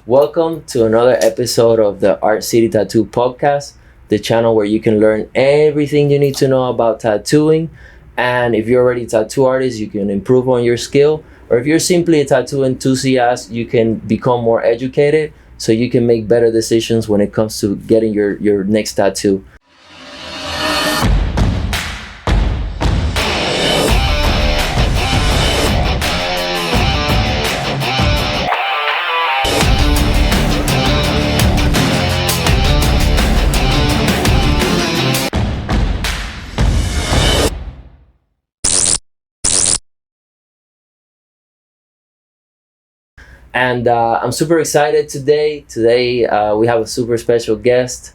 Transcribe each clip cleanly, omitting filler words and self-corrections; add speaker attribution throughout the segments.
Speaker 1: Welcome to another episode of the Art City Tattoo Podcast, the channel where you can learn everything you need to know about tattooing. And if you're already a tattoo artist, you can improve on your skill. Or if you're simply a tattoo enthusiast, you can become more educated so you can make better decisions when it comes to getting your next tattoo. And I'm super excited today. Today we have a super special guest.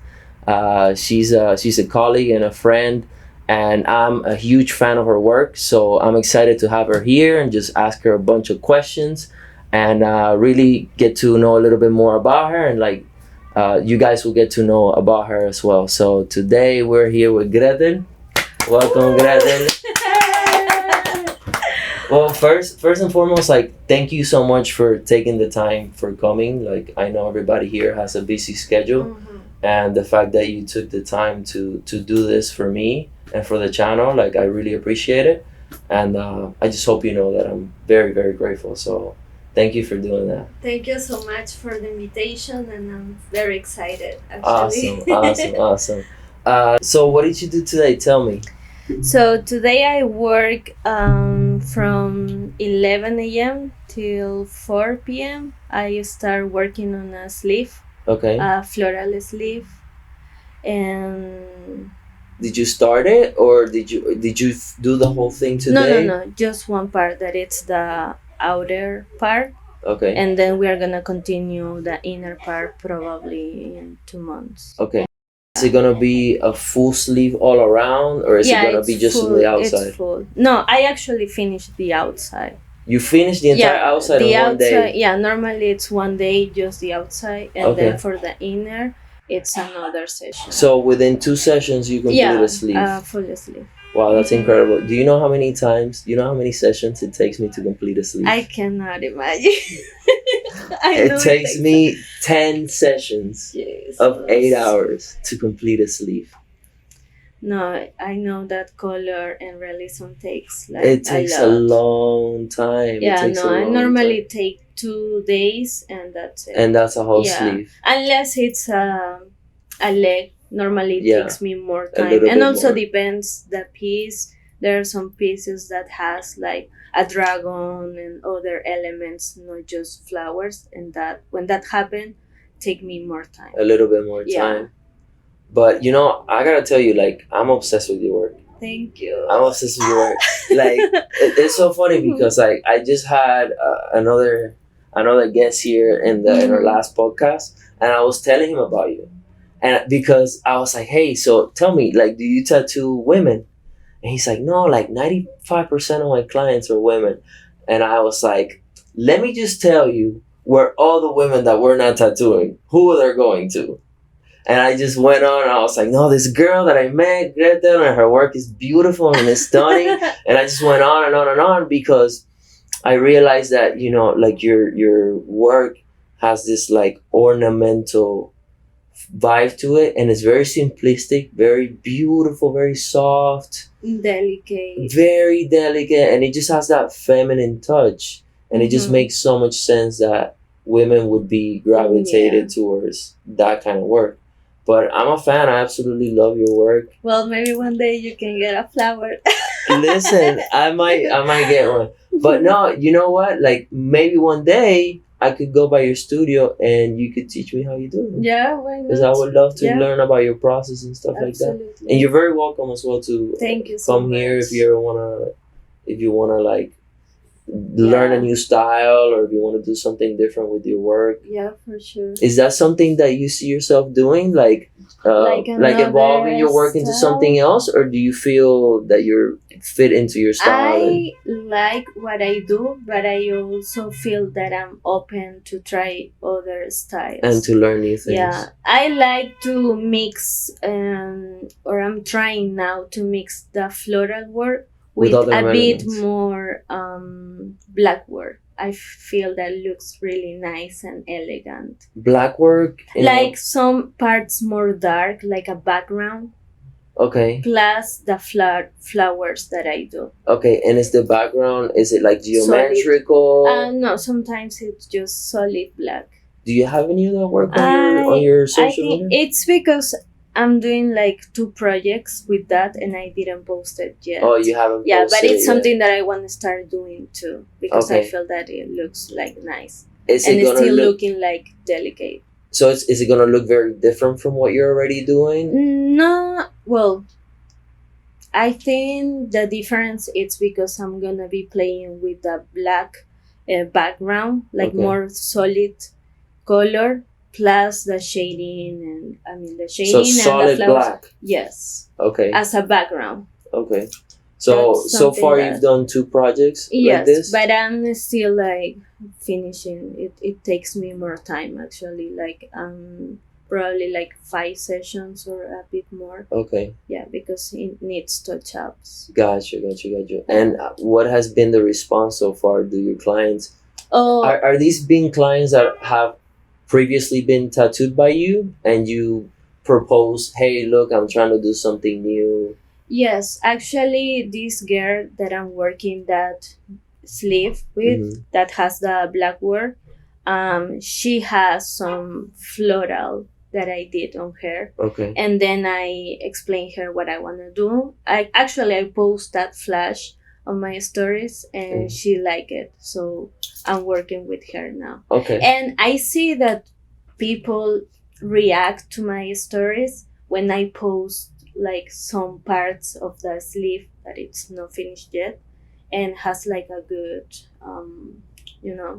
Speaker 1: She's a colleague and a friend, and I'm a huge fan of her work. So I'm excited to have her here and just ask her a bunch of questions, and really get to know a little bit more about her, and you guys will get to know about her as well. So today we're here with Grettel. Welcome, Grettel. Well, first and foremost, thank you so much for taking the time for coming. I know everybody here has a busy schedule, and the fact that you took the time to do this for me and for the channel, I really appreciate it. And I just hope you know that I'm very, very grateful. So thank you for doing that.
Speaker 2: Thank you so much for the invitation, and I'm very excited, actually.
Speaker 1: Awesome. So what did you do today? Tell me.
Speaker 2: So today I work from 11 a.m. till 4 p.m. I start working on a sleeve,
Speaker 1: Okay.
Speaker 2: a floral sleeve, and
Speaker 1: Did you start it, or did you do the whole thing today?
Speaker 2: no, just one part, that it's the outer part,
Speaker 1: Okay.
Speaker 2: and then we are gonna continue the inner part probably in 2 months.
Speaker 1: Okay. Is it gonna be a full sleeve all around, or is it gonna
Speaker 2: it's
Speaker 1: be just
Speaker 2: full,
Speaker 1: on the outside?
Speaker 2: It's full. No, I actually finished the outside.
Speaker 1: You finished the entire outside
Speaker 2: the
Speaker 1: in one
Speaker 2: outside,
Speaker 1: day?
Speaker 2: Yeah, normally it's one day, just the outside, and
Speaker 1: Okay.
Speaker 2: then for the inner, it's another session.
Speaker 1: So within 2 sessions, you complete a sleeve?
Speaker 2: Full sleeve.
Speaker 1: Wow, that's incredible. Do you know how many sessions it takes me to complete a sleeve?
Speaker 2: I cannot imagine.
Speaker 1: It takes me 10 sessions of 8 hours to complete a sleeve.
Speaker 2: No, I know that color and realism takes
Speaker 1: It takes a long time.
Speaker 2: I normally take 2 days, and that's it.
Speaker 1: And that's a whole sleeve.
Speaker 2: Unless it's a leg, normally it takes me more
Speaker 1: A
Speaker 2: time.
Speaker 1: little
Speaker 2: And
Speaker 1: bit
Speaker 2: also
Speaker 1: more.
Speaker 2: depends the piece. There are some pieces that has like a dragon and other elements, not just flowers. And that when that happen, take me more time.
Speaker 1: A little bit more time. But I gotta tell you, I'm obsessed with your work.
Speaker 2: Thank you.
Speaker 1: I'm obsessed with your work. It's so funny because I just had another guest here in our last podcast, and I was telling him about you, and because I was like, hey, so tell me, do you tattoo women? And he's like, no, 95% of my clients are women. And I was like, let me just tell you where all the women that we're not tattooing, who they're going to. And I just went on, and I was like, no, this girl that I met, Grettel, and her work is beautiful and it's stunning. And I just went on and on and on because I realized that, your work has this ornamental vibe to it, and it's very simplistic, very beautiful, very soft,
Speaker 2: delicate,
Speaker 1: very delicate, and it just has that feminine touch, and it just makes so much sense that women would be gravitated towards that kind of work. But I'm a fan. I absolutely love your work.
Speaker 2: Well, maybe one day you can get a flower.
Speaker 1: Listen, I might get one. But no, you know what? Maybe one day I could go by your studio and you could teach me how you do it.
Speaker 2: Yeah, why not?
Speaker 1: Because I would love to learn about your process and stuff like that. And you're very welcome as well to
Speaker 2: Thank you so
Speaker 1: come
Speaker 2: much.
Speaker 1: here if you wanna learn a new style, or if you want to do something different with your work.
Speaker 2: Yeah, for sure.
Speaker 1: Is that something that you see yourself doing, evolving your work into something else, or do you feel that you're fit into your style?
Speaker 2: I like what I do, but I also feel that I'm open to try other styles
Speaker 1: and to learn new things.
Speaker 2: Yeah, I like to mix, or I'm trying now to mix the floral work with
Speaker 1: other
Speaker 2: a bit
Speaker 1: elements.
Speaker 2: more black work. I feel that looks really nice and elegant.
Speaker 1: Black work.
Speaker 2: Like some parts more dark, like a background.
Speaker 1: Okay.
Speaker 2: Plus the flowers that I do.
Speaker 1: Okay, and is the background, is it like geometrical?
Speaker 2: No, sometimes it's just solid black.
Speaker 1: Do you have any other work on your social media?
Speaker 2: It's because I'm doing like 2 projects with that and I didn't post it yet.
Speaker 1: Oh, you haven't
Speaker 2: Yeah,
Speaker 1: posted
Speaker 2: but it's
Speaker 1: it
Speaker 2: something
Speaker 1: yet.
Speaker 2: that I want to start doing too because I feel that it looks like nice.
Speaker 1: Is
Speaker 2: and
Speaker 1: it
Speaker 2: it's
Speaker 1: gonna
Speaker 2: still
Speaker 1: look,
Speaker 2: looking like delicate.
Speaker 1: so is it gonna look very different from what you're already doing?
Speaker 2: No, well, I think the difference is because I'm gonna be playing with the black background, like more solid color, plus the shading and the shading
Speaker 1: so
Speaker 2: and
Speaker 1: solid
Speaker 2: the flowers.
Speaker 1: black.
Speaker 2: Yes.
Speaker 1: Okay.
Speaker 2: As a background.
Speaker 1: Okay. So far you've done 2 projects like this?
Speaker 2: Yes, but I'm still like finishing. It takes me more time actually, like probably like 5 sessions or a bit more.
Speaker 1: Okay.
Speaker 2: Yeah, because it needs touch-ups.
Speaker 1: Gotcha. And what has been the response so far? Do your clients... Are these being clients that have previously been tattooed by you and you propose, hey, look, I'm trying to do something new?
Speaker 2: Yes, actually, this girl that I'm working that sleeve with that has the black work, she has some floral that I did on her.
Speaker 1: Okay.
Speaker 2: And then I explained her what I want to do. I post that flash on my stories and she liked it. So I'm working with her now.
Speaker 1: Okay.
Speaker 2: And I see that people react to my stories when I post like some parts of the sleeve that it's not finished yet and has like a good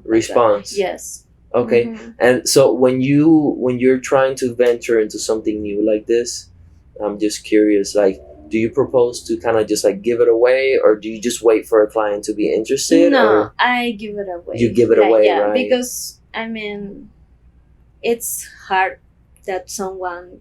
Speaker 1: response.
Speaker 2: Yes.
Speaker 1: Okay. And so when you're trying to venture into something new like this, I'm just curious, like, do you propose to kind of just like give it away, or do you just wait for a client to be interested?
Speaker 2: No, I give it away.
Speaker 1: You give it away, right?
Speaker 2: Because it's hard that someone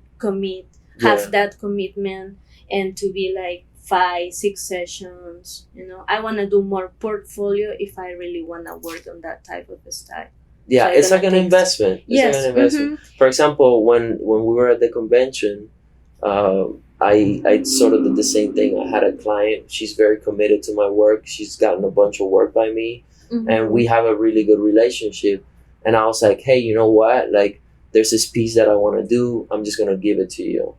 Speaker 2: have that commitment and to be like 5-6 sessions. I want to do more portfolio if I really want to work on that type of style.
Speaker 1: Yeah, so it's like an investment.
Speaker 2: Yes.
Speaker 1: Like an investment. For example, when we were at the convention, I sort of did the same thing. I had a client. She's very committed to my work. She's gotten a bunch of work by me, and we have a really good relationship. And I was like, hey, you know what? Like, there's this piece that I want to do. I'm just gonna give it to you.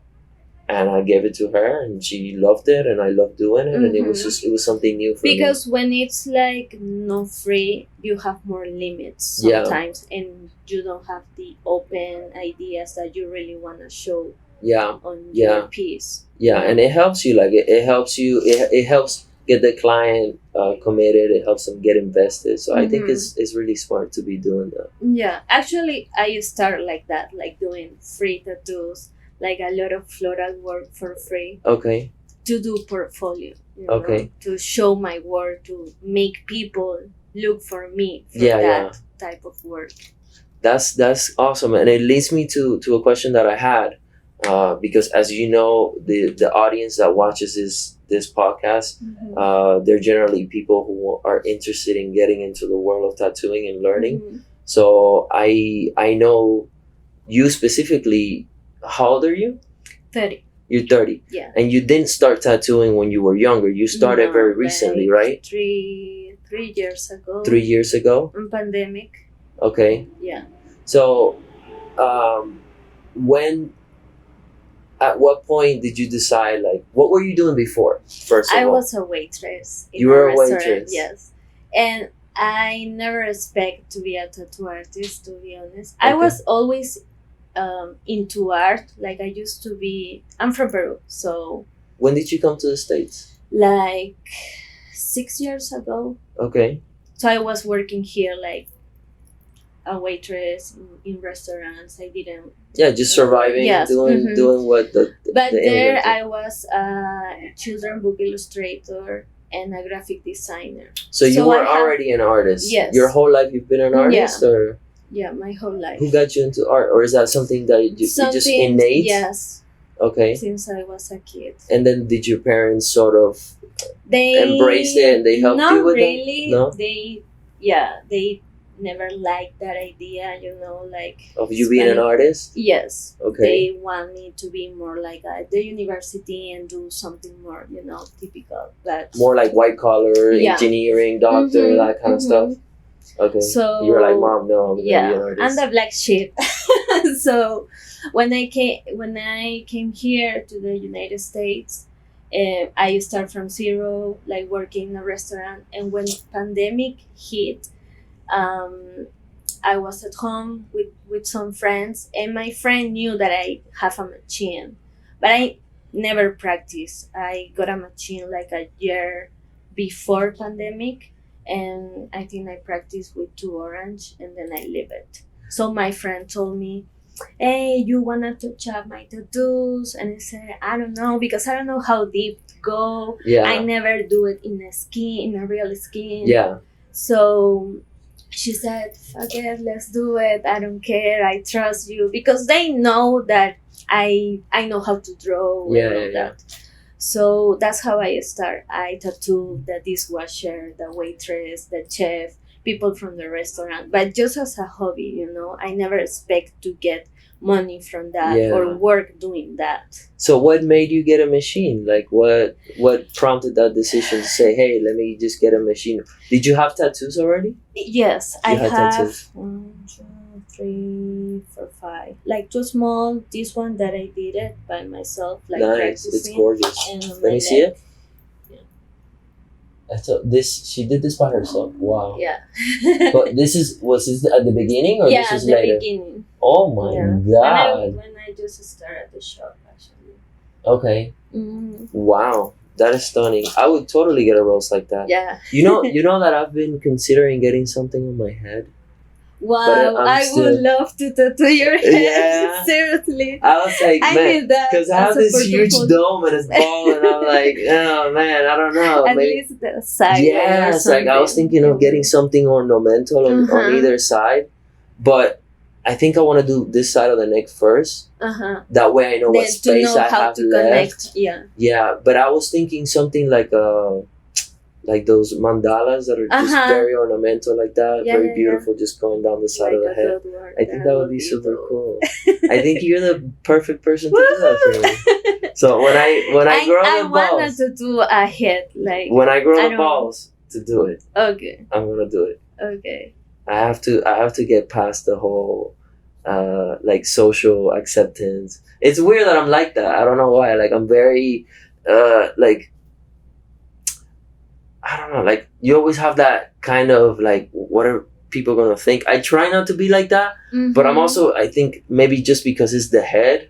Speaker 1: And I gave it to her, and she loved it, and I loved doing it, and it was something new for me.
Speaker 2: Because when it's like not free, you have more limits sometimes, and you don't have the open ideas that you really want to show. On your piece.
Speaker 1: And it helps you. Like it helps you. It helps get the client committed. It helps them get invested. So I think it's really smart to be doing that.
Speaker 2: Yeah, actually, I start like that, like doing free tattoos. Like a lot of floral work for free.
Speaker 1: Okay.
Speaker 2: To do portfolio.
Speaker 1: Okay.
Speaker 2: To show my work, to make people look for me for that type of work.
Speaker 1: That's awesome, and it leads me to a question that I had, because as you know, the audience that watches this podcast, they're generally people who are interested in getting into the world of tattooing and learning. So I know you specifically. How old are you?
Speaker 2: 30.
Speaker 1: You're 30.
Speaker 2: Yeah.
Speaker 1: And you didn't start tattooing when you were younger. You started very recently, right?
Speaker 2: 3 years ago.
Speaker 1: 3 years ago?
Speaker 2: In pandemic.
Speaker 1: Okay.
Speaker 2: Yeah.
Speaker 1: So, at what point did you decide, like, what were you doing before, first of all?
Speaker 2: I was a waitress.
Speaker 1: You were a waitress?
Speaker 2: Yes. And I never expected to be a tattoo artist, to be honest. Okay. I was always into art. Like I'm from Peru, so.
Speaker 1: When did you come to the States?
Speaker 2: Like 6 years ago.
Speaker 1: Okay.
Speaker 2: So I was working here like a waitress in restaurants. I didn't.
Speaker 1: Yeah, just surviving, doing what the.
Speaker 2: But there I was a children book illustrator and a graphic designer.
Speaker 1: So you were already an artist.
Speaker 2: Yes.
Speaker 1: Your whole life you've been an artist, or.
Speaker 2: Yeah, my whole life.
Speaker 1: Who got you into art, or is that something that you just innate?
Speaker 2: Yes.
Speaker 1: Okay.
Speaker 2: Since I was a kid.
Speaker 1: And then did your parents sort of embrace it and they helped you with
Speaker 2: really.
Speaker 1: that? No,
Speaker 2: they yeah, they never liked that idea, you know, like
Speaker 1: Of you being an
Speaker 2: Spanish.
Speaker 1: artist?
Speaker 2: Yes,
Speaker 1: Okay.
Speaker 2: they want me to be more like at the university and do something more, you know, typical. But
Speaker 1: More like white collar,
Speaker 2: Yeah.
Speaker 1: engineering, doctor,
Speaker 2: Mhm,
Speaker 1: that kind of stuff. Okay.
Speaker 2: So
Speaker 1: you were like, Mom, no, I'm gonna be an
Speaker 2: yeah,
Speaker 1: artist.
Speaker 2: I'm the black sheep. So when I came here to the United States, I start from zero, like working in a restaurant. And when pandemic hit, um, I was at home with some friends, and my friend knew that I have a machine, but I never practiced. I got a machine like a year before pandemic, and I think I practiced with two orange, and then I leave it. So my friend told me, "Hey, you wanna touch up my tattoos?" And I said, "I don't know, because I don't know how deep go.
Speaker 1: Yeah.
Speaker 2: I never do it in a skin, in a real skin."
Speaker 1: Yeah.
Speaker 2: So she said, "Fuck it, let's do it. I don't care. I trust you," because they know that I know how to draw
Speaker 1: Yeah,
Speaker 2: and all
Speaker 1: yeah, yeah.
Speaker 2: that. So that's how I start. I tattoo the dishwasher, the waitress, the chef, people from the restaurant, but just as a hobby, you know. I never expect to get money from that
Speaker 1: Yeah.
Speaker 2: or work doing that.
Speaker 1: So what made you get a machine? Like what prompted that decision to say, hey, let me just get a machine? Did you have tattoos already?
Speaker 2: Yes, I
Speaker 1: You had
Speaker 2: have
Speaker 1: tattoos.
Speaker 2: 1, 2, 3, 4, 5. Like two small. This one that I did it by myself, like
Speaker 1: Nice. It's
Speaker 2: practicing.
Speaker 1: gorgeous.
Speaker 2: And on
Speaker 1: Let
Speaker 2: my
Speaker 1: me see
Speaker 2: leg.
Speaker 1: it. I thought she did this by herself. Wow.
Speaker 2: Yeah.
Speaker 1: But was this at the beginning or
Speaker 2: Yeah,
Speaker 1: this
Speaker 2: at
Speaker 1: is
Speaker 2: the
Speaker 1: later?
Speaker 2: beginning.
Speaker 1: Oh my god.
Speaker 2: When I just started the shop, actually.
Speaker 1: Okay.
Speaker 2: Mm.
Speaker 1: Wow. That is stunning. I would totally get a rose like that.
Speaker 2: Yeah.
Speaker 1: You know that I've been considering getting something on my head.
Speaker 2: Wow, I would love to tattoo your head.
Speaker 1: Yeah.
Speaker 2: Seriously.
Speaker 1: I was like,
Speaker 2: I
Speaker 1: man,
Speaker 2: need that.
Speaker 1: because I have
Speaker 2: as a
Speaker 1: this huge
Speaker 2: portfolio.
Speaker 1: dome and it's bald, and I'm like, oh man, I don't know.
Speaker 2: At
Speaker 1: Maybe.
Speaker 2: least the side.
Speaker 1: Yes, like I was thinking of getting something ornamental on either side, but I think I want to do this side of the neck first. That way I know what space I have left.
Speaker 2: Connect. Yeah.
Speaker 1: Yeah, but I was thinking something like those mandalas that are just very ornamental like that, very beautiful, just going down the side of the head. I think that would be super cool. I think you're the perfect person to do that for me. So when I grow the balls,
Speaker 2: I wanted to do a head like.
Speaker 1: When I grow the balls to do it,
Speaker 2: okay,
Speaker 1: I'm gonna do it.
Speaker 2: Okay.
Speaker 1: I have to get past the whole like social acceptance. It's weird that I'm like that. I don't know why. Like I'm very like I don't know, like you always have that kind of like what are people gonna think? I try not to be like that, but I'm also, I think maybe just because it's the head,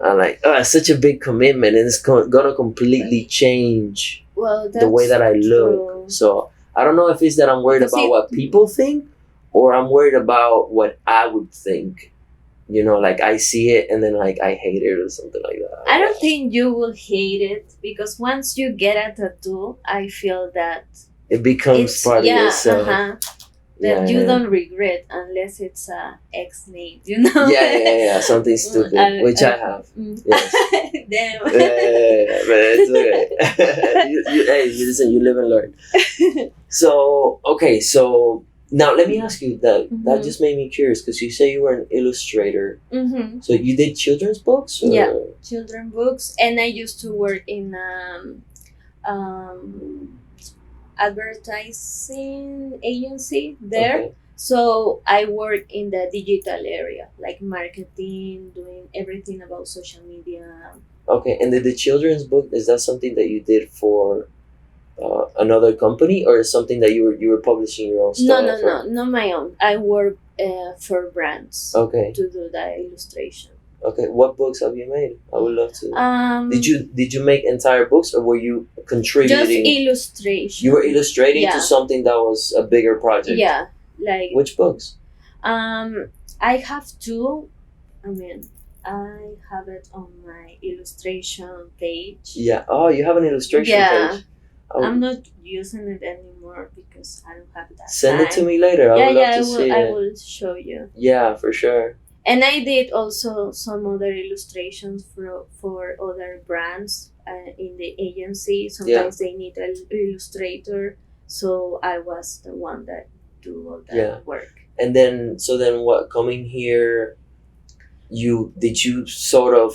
Speaker 1: I'm like, it's such a big commitment and it's gonna completely change the way that I look.
Speaker 2: True.
Speaker 1: So I don't know if it's that I'm worried about what people think or I'm worried about what I would think. You know, like I see it and then like I hate it or something like that.
Speaker 2: I don't think you will hate it because once you get a tattoo, I feel that
Speaker 1: it becomes part of yourself.
Speaker 2: That you don't regret unless it's a ex name, you know?
Speaker 1: Yeah, something stupid, which I have. Yes.
Speaker 2: Damn.
Speaker 1: Yeah, but it's okay. Hey, listen, you live and learn. So, okay, so now let me ask you that just made me curious because you say you were an illustrator. So you did children's books? Or?
Speaker 2: Yeah, children's books, and I used to work in advertising agency there. Okay. So I work in the digital area, like marketing, doing everything about social media.
Speaker 1: Okay, and the children's book, is that something that you did for another company, or is something that you were publishing your own stuff?
Speaker 2: No, not my own. I work for brands.
Speaker 1: Okay.
Speaker 2: To do the illustration.
Speaker 1: Okay, what books have you made? I would love to. Did you make entire books, or were you contributing?
Speaker 2: Just illustration.
Speaker 1: You were illustrating to something that was a bigger project.
Speaker 2: Yeah, like
Speaker 1: which books?
Speaker 2: I have two. I mean, I have it on my illustration page.
Speaker 1: Yeah. Oh, you have an illustration page. Oh.
Speaker 2: I'm not using it anymore because I don't have that.
Speaker 1: Send it to me later. I would love to see it.
Speaker 2: I will show you.
Speaker 1: Yeah, for sure.
Speaker 2: And I did also some other illustrations for other brands in the agency. Sometimes they need an illustrator, so I was the one that do all that
Speaker 1: Yeah.
Speaker 2: work.
Speaker 1: And then, so then what, coming here, did you sort of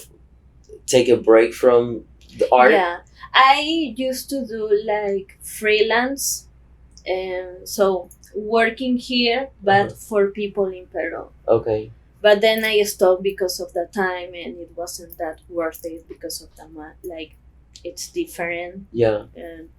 Speaker 1: take a break from the art?
Speaker 2: Yeah, I used to do like freelance, and so working here, but for people in Peru.
Speaker 1: Okay.
Speaker 2: But then I stopped because of the time, and it wasn't that worth it because of the like, it's different.
Speaker 1: Yeah.
Speaker 2: And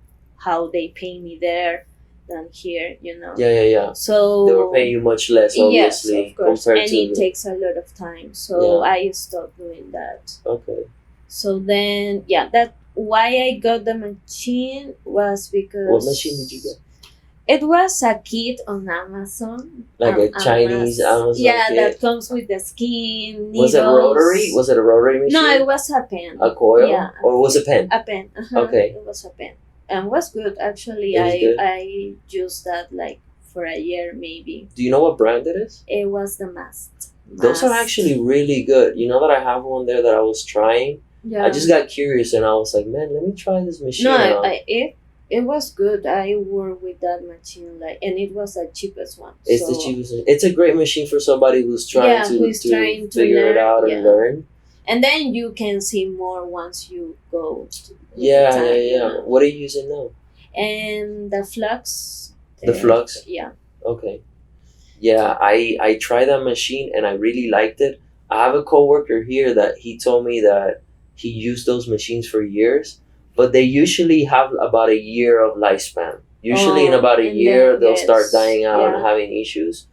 Speaker 2: how they pay me there than here, you know.
Speaker 1: Yeah.
Speaker 2: So
Speaker 1: They were paying you much less, obviously,
Speaker 2: yes, of course,
Speaker 1: compared
Speaker 2: and
Speaker 1: to.
Speaker 2: it takes a lot of time. So I stopped doing that.
Speaker 1: Okay.
Speaker 2: So then, that why I got the machine was because.
Speaker 1: What machine did you get?
Speaker 2: It was a kit on Amazon.
Speaker 1: Like a Chinese Amazon kit?
Speaker 2: that comes with the skin, needles.
Speaker 1: Was it rotary? Was it a rotary machine?
Speaker 2: No, it was a pen.
Speaker 1: A coil?
Speaker 2: Yeah.
Speaker 1: Or was it a pen?
Speaker 2: A pen.
Speaker 1: Okay.
Speaker 2: It was a pen. And was good, actually.
Speaker 1: It was good?
Speaker 2: I used that like for a year, maybe.
Speaker 1: Do you know what brand it is?
Speaker 2: It was the Mast.
Speaker 1: Those are actually really good. You know that I have one there that I was trying?
Speaker 2: Yeah.
Speaker 1: I just got curious and I was like, man, let me try this machine.
Speaker 2: No, it was good. I worked with that machine, and it was the cheapest one.
Speaker 1: It's the cheapest. It's a great machine for somebody who's trying to figure it out and learn.
Speaker 2: And then you can see more once you go.
Speaker 1: Yeah.
Speaker 2: You know?
Speaker 1: What are you using now?
Speaker 2: And the flux.
Speaker 1: The flux?
Speaker 2: Yeah.
Speaker 1: Okay. Yeah, I tried that machine and I really liked it. I have a coworker here that he told me that he used those machines for years, but they usually have about a year of lifespan. Usually in about a year, they'll start dying out and having issues.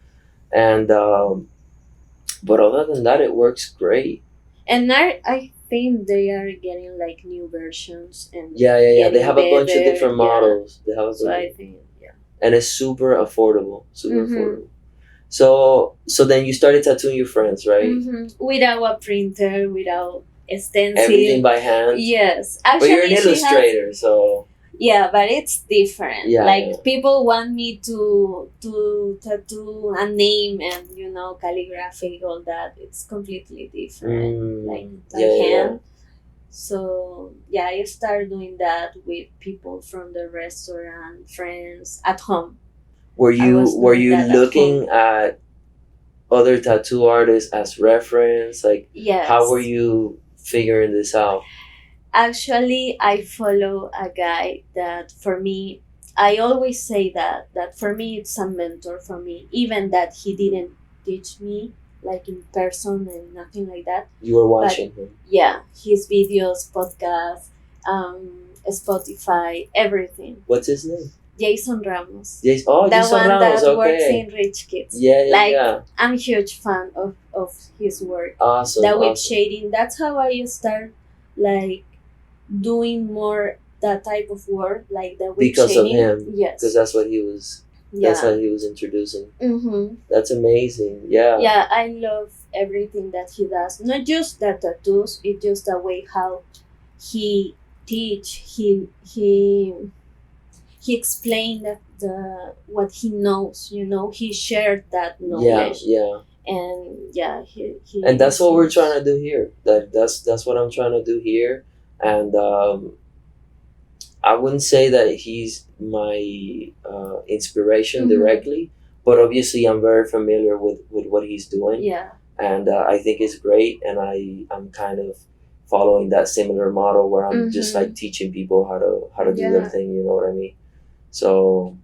Speaker 1: And but other than that, it works great.
Speaker 2: And I think they are getting like new versions and
Speaker 1: They have a bunch of different models. They have
Speaker 2: I think
Speaker 1: and it's super affordable. Affordable. So then you started tattooing your friends, right?
Speaker 2: Without a printer, without stencil.
Speaker 1: Everything by hand?
Speaker 2: Yes.
Speaker 1: Actually, but you're an illustrator, so...
Speaker 2: Yeah, but it's different.
Speaker 1: Yeah,
Speaker 2: people want me to tattoo a name and, calligraphy, all that. It's completely different. By hand. So, I started doing that with people from the restaurant, friends, at home.
Speaker 1: Were you looking at other tattoo artists as reference?
Speaker 2: Yes.
Speaker 1: How were you figuring this out?
Speaker 2: Actually, I follow a guy that for me, I always say that for me it's a mentor for me, even that he didn't teach me like in person and nothing like that.
Speaker 1: You were watching him?
Speaker 2: Yeah, his videos, podcasts, Spotify, everything.
Speaker 1: What's his name?
Speaker 2: Jason Ramos.
Speaker 1: Jason
Speaker 2: one
Speaker 1: Ramos,
Speaker 2: that works in Rich Kids.
Speaker 1: Yeah.
Speaker 2: I'm a huge fan of his work.
Speaker 1: Awesome.
Speaker 2: That with shading, that's how I start doing more that type of work, like the with
Speaker 1: because
Speaker 2: shading.
Speaker 1: Of him.
Speaker 2: Yes.
Speaker 1: Because that's what he was. That's how he was introducing.
Speaker 2: Mm-hmm.
Speaker 1: That's amazing. Yeah.
Speaker 2: Yeah, I love everything that he does. Not just the tattoos. It's just the way how he teach. He explained that what he knows. He shared that knowledge.
Speaker 1: Yeah.
Speaker 2: And he
Speaker 1: and that's what we're trying to do here. That's what I'm trying to do here. And I wouldn't say that he's my inspiration directly, but obviously I'm very familiar with what he's doing.
Speaker 2: Yeah.
Speaker 1: And I think it's great, and I'm kind of following that similar model where I'm just teaching people how to do their thing. You know what I mean? So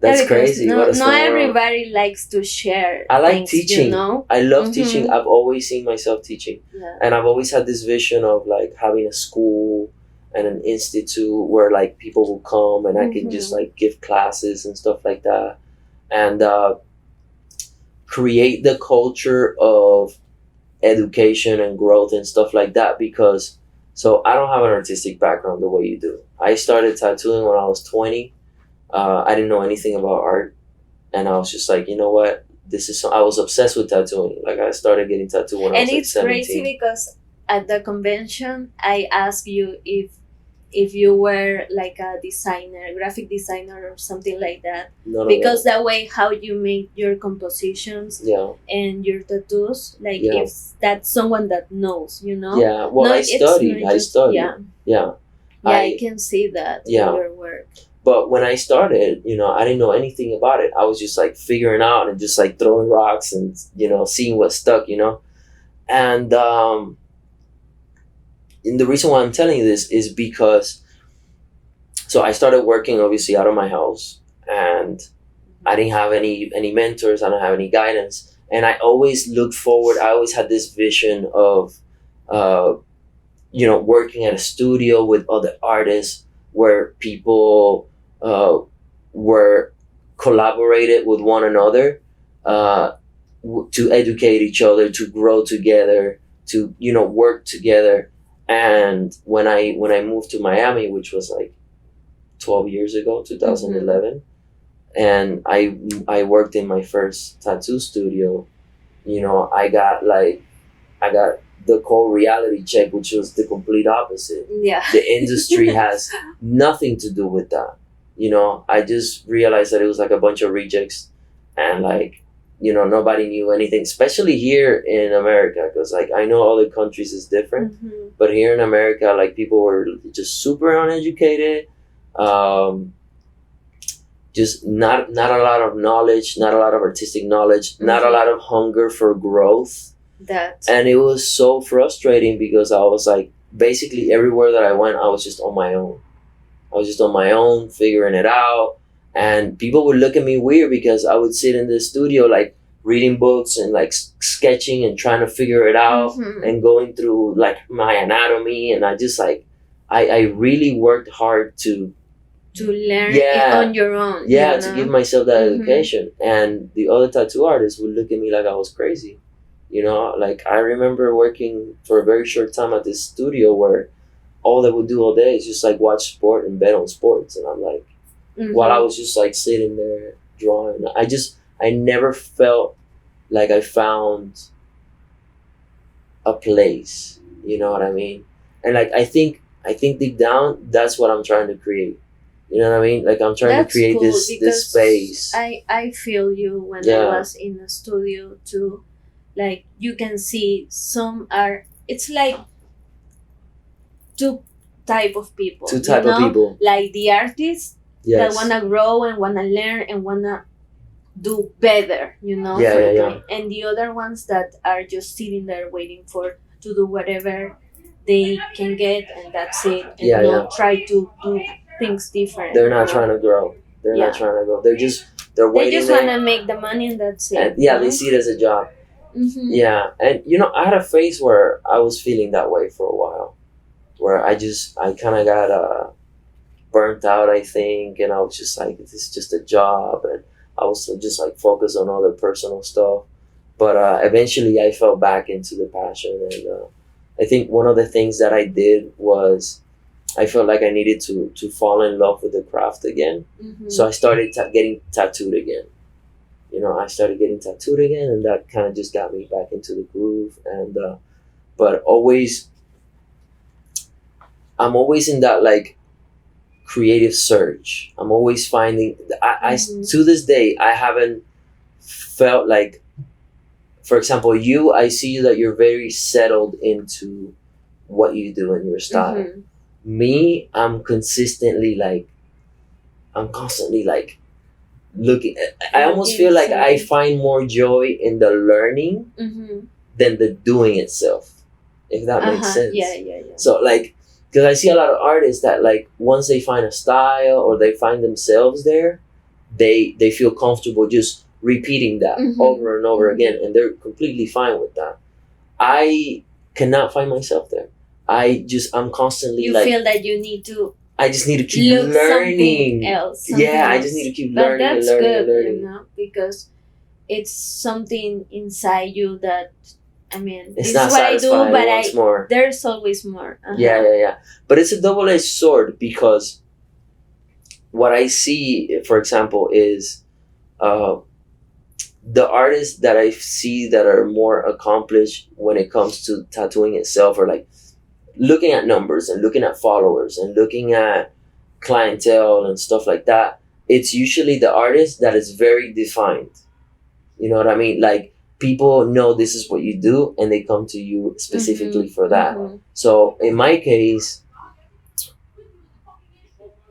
Speaker 1: that's crazy.
Speaker 2: Not everybody likes to share.
Speaker 1: I like
Speaker 2: things,
Speaker 1: teaching. I love teaching. I've always seen myself teaching, and I've always had this vision of having a school and an institute where people will come and I can just give classes and stuff like that, and create the culture of education and growth and stuff like that. Because I don't have an artistic background the way you do. I started tattooing when I was 20. I didn't know anything about art, and I was just you know what? I was obsessed with tattooing. I started getting tattooed when I was 17. And it's
Speaker 2: crazy because at the convention, I asked you if you were a designer, graphic designer or something like that. Because that way how you make your compositions and your tattoos, if that's someone that knows,
Speaker 1: Yeah, well, I studied.
Speaker 2: Yeah, I can see that in your work.
Speaker 1: But when I started, I didn't know anything about it. I was just like figuring out and just like throwing rocks and seeing what stuck. And the reason why I'm telling you this is because so I started working obviously out of my house, and I didn't have any mentors. I don't have any guidance, and I always looked forward. I always had this vision of, working at a studio with other artists where people were collaborated with one another, to educate each other, to grow together, to work together. And when I moved to Miami, which was like 12 years ago, 2011, and I worked in my first tattoo studio. I got the cold reality check, which was the complete opposite.
Speaker 2: Yeah.
Speaker 1: The industry has nothing to do with that. I just realized that it was like a bunch of rejects, and like, nobody knew anything, especially here in America, because like I know other countries is different, but here in America, like people were just super uneducated, just not a lot of knowledge, not a lot of artistic knowledge, not a lot of hunger for growth. And it was so frustrating because I was like, basically everywhere that I went, I was just on my own. Figuring it out. And people would look at me weird because I would sit in the studio like reading books and like sketching and trying to figure it out and going through like my anatomy. And I just like, I really worked hard to
Speaker 2: learn it on your own.
Speaker 1: To give myself that education. And the other tattoo artists would look at me like I was crazy. Like I remember working for a very short time at this studio where all they would do all day is just like watch sport and bet on sports. And I'm like, while I was just like sitting there drawing, I never felt like I found a place. You know what I mean? And like I think deep down, that's what I'm trying to create. You know what I mean? Like I'm trying to create
Speaker 2: cool,
Speaker 1: this space.
Speaker 2: I feel you when I was in the studio too. Like you can see some are. It's like two type of people.
Speaker 1: Two type of people.
Speaker 2: Like the artists that wanna grow and wanna learn and wanna do better. And the other ones that are just sitting there waiting to do whatever they can get, and that's it. And not try to do things different.
Speaker 1: They're not trying to grow. They're not trying to grow. They're waiting.
Speaker 2: They just want to make the money and that's it.
Speaker 1: And they see it as a job. Yeah, and I had a phase where I was feeling that way for a while, where I kind of got burnt out, I think, and I was just like, this is just a job, and I was just like focused on other personal stuff. But eventually, I fell back into the passion, and I think one of the things that I did was I felt like I needed to fall in love with the craft again. So I started getting tattooed again. I started getting tattooed again, and that kind of just got me back into the groove. And but I'm always in that like creative search. I'm always finding. I to this day I haven't felt like, for example, I see that you're very settled into what you do and your style. Me, I'm constantly like looking. I almost feel like I find more joy in the learning than the doing itself, if that makes sense.
Speaker 2: Yeah.
Speaker 1: So like, because I see a lot of artists that like once they find a style or they find themselves there, they feel comfortable just repeating that over and over again, and they're completely fine with that. I cannot find myself there. I'm constantly
Speaker 2: you
Speaker 1: like,
Speaker 2: feel that you need to.
Speaker 1: I just need to keep learning.
Speaker 2: Something else.
Speaker 1: I just need to keep learning and learning and learning.
Speaker 2: Because it's something inside you that, I mean,
Speaker 1: It's
Speaker 2: this
Speaker 1: not
Speaker 2: is what I do,
Speaker 1: satisfying.
Speaker 2: but
Speaker 1: It wants more.
Speaker 2: there's always more.
Speaker 1: Yeah. But it's a double-edged sword, because what I see, for example, is the artists that I see that are more accomplished when it comes to tattooing itself, or like looking at numbers and looking at followers and looking at clientele and stuff like that. It's usually the artist that is very defined. You know what I mean? Like, people know this is what you do, and they come to you specifically for that. So in my case,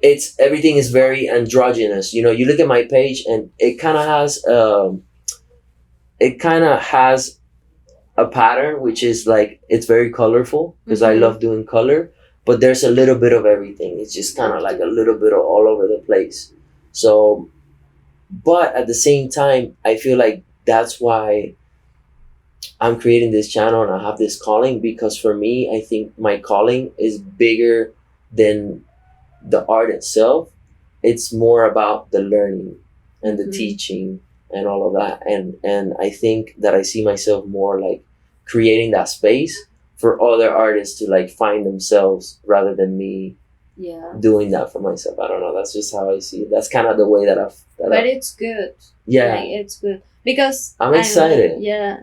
Speaker 1: it's everything is very androgynous. You know, you look at my page and it kind of has a pattern, which is like it's very colorful because I love doing color, but there's a little bit of everything. It's just kind of like a little bit of all over the place. So, but at the same time, I feel like that's why I'm creating this channel and I have this calling, because for me, I think my calling is bigger than the art itself. It's more about the learning and the teaching and all of that. And I think that I see myself more like creating that space for other artists to like find themselves rather than me doing that for myself. I don't know. That's just how I see it. That's kind of the way that
Speaker 2: it's good.
Speaker 1: Yeah.
Speaker 2: Like, it's good. Because
Speaker 1: I'm excited.
Speaker 2: Yeah.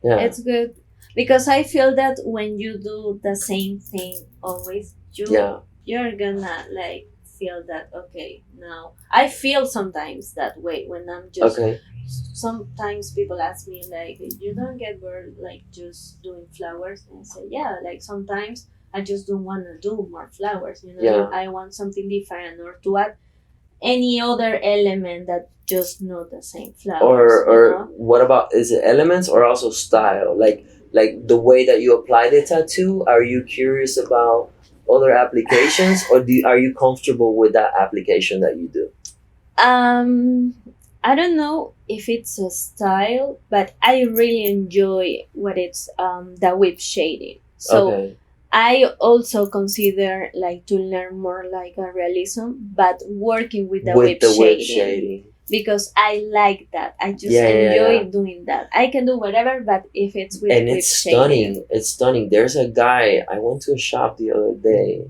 Speaker 2: It's good. Because I feel that when you do the same thing always, you're gonna like feel that, okay, now I feel sometimes that way when I'm just sometimes people ask me like, you don't get bored like just doing flowers, and I say like sometimes I just don't want to do more flowers, I want something different, or to add any other element that just not the same flowers.
Speaker 1: Or what about, is it elements or also style, like the way that you apply the tattoo? Are you curious about other applications, or are you comfortable with that application that you do?
Speaker 2: I don't know if it's a style, but I really enjoy what it's the whip shading. So I also consider like to learn more like a realism, but working with the whip shading. Because I like that. I just enjoy doing that. I can do whatever, but if it's with
Speaker 1: and it's stunning. Shading. It's stunning. There's a guy, I went to a shop the other day,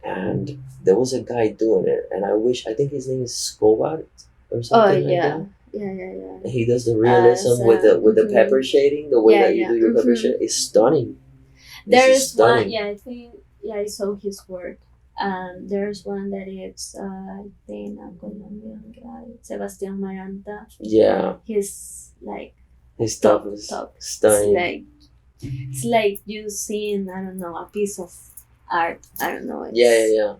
Speaker 1: and there was a guy doing it, and I think his name is Scobart or something like that.
Speaker 2: Yeah.
Speaker 1: He does the realism with the pepper shading, the way that you do your pepper shading. It's stunning.
Speaker 2: There's one, I think, I saw his work. There's one that it's I think a Colombian guy, Sebastian Maranta.
Speaker 1: Yeah.
Speaker 2: His
Speaker 1: stuff is stunning.
Speaker 2: It's like you seeing, I don't know, a piece of art. I don't know.
Speaker 1: Yeah.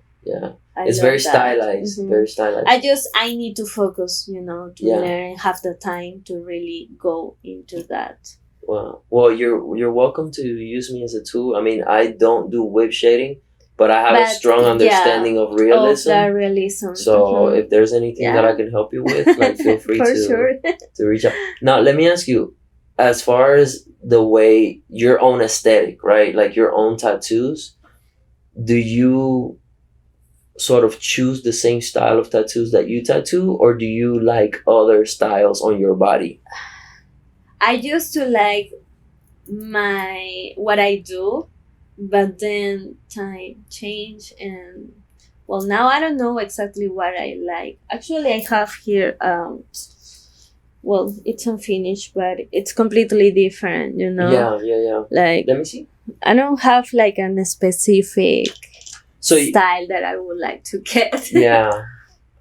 Speaker 1: It's very stylized. Very stylized.
Speaker 2: I need to focus, to learn, have the time to really go into that.
Speaker 1: Wow. Well, you're welcome to use me as a tool. I mean, I don't do whip shading, but I have a strong understanding of realism.
Speaker 2: Of the realism.
Speaker 1: So if there's anything that I can help you with, like feel free to reach out. Now, let me ask you, as far as the way your own aesthetic, right? Like your own tattoos, do you sort of choose the same style of tattoos that you tattoo, or do you like other styles on your body?
Speaker 2: I used to like what I do, but then time changed, and well, now I don't know exactly what I like. Actually, I have here well, it's unfinished, but it's completely different,
Speaker 1: Yeah.
Speaker 2: Like,
Speaker 1: let me see.
Speaker 2: I don't have like a specific style that I would like to get.
Speaker 1: Yeah,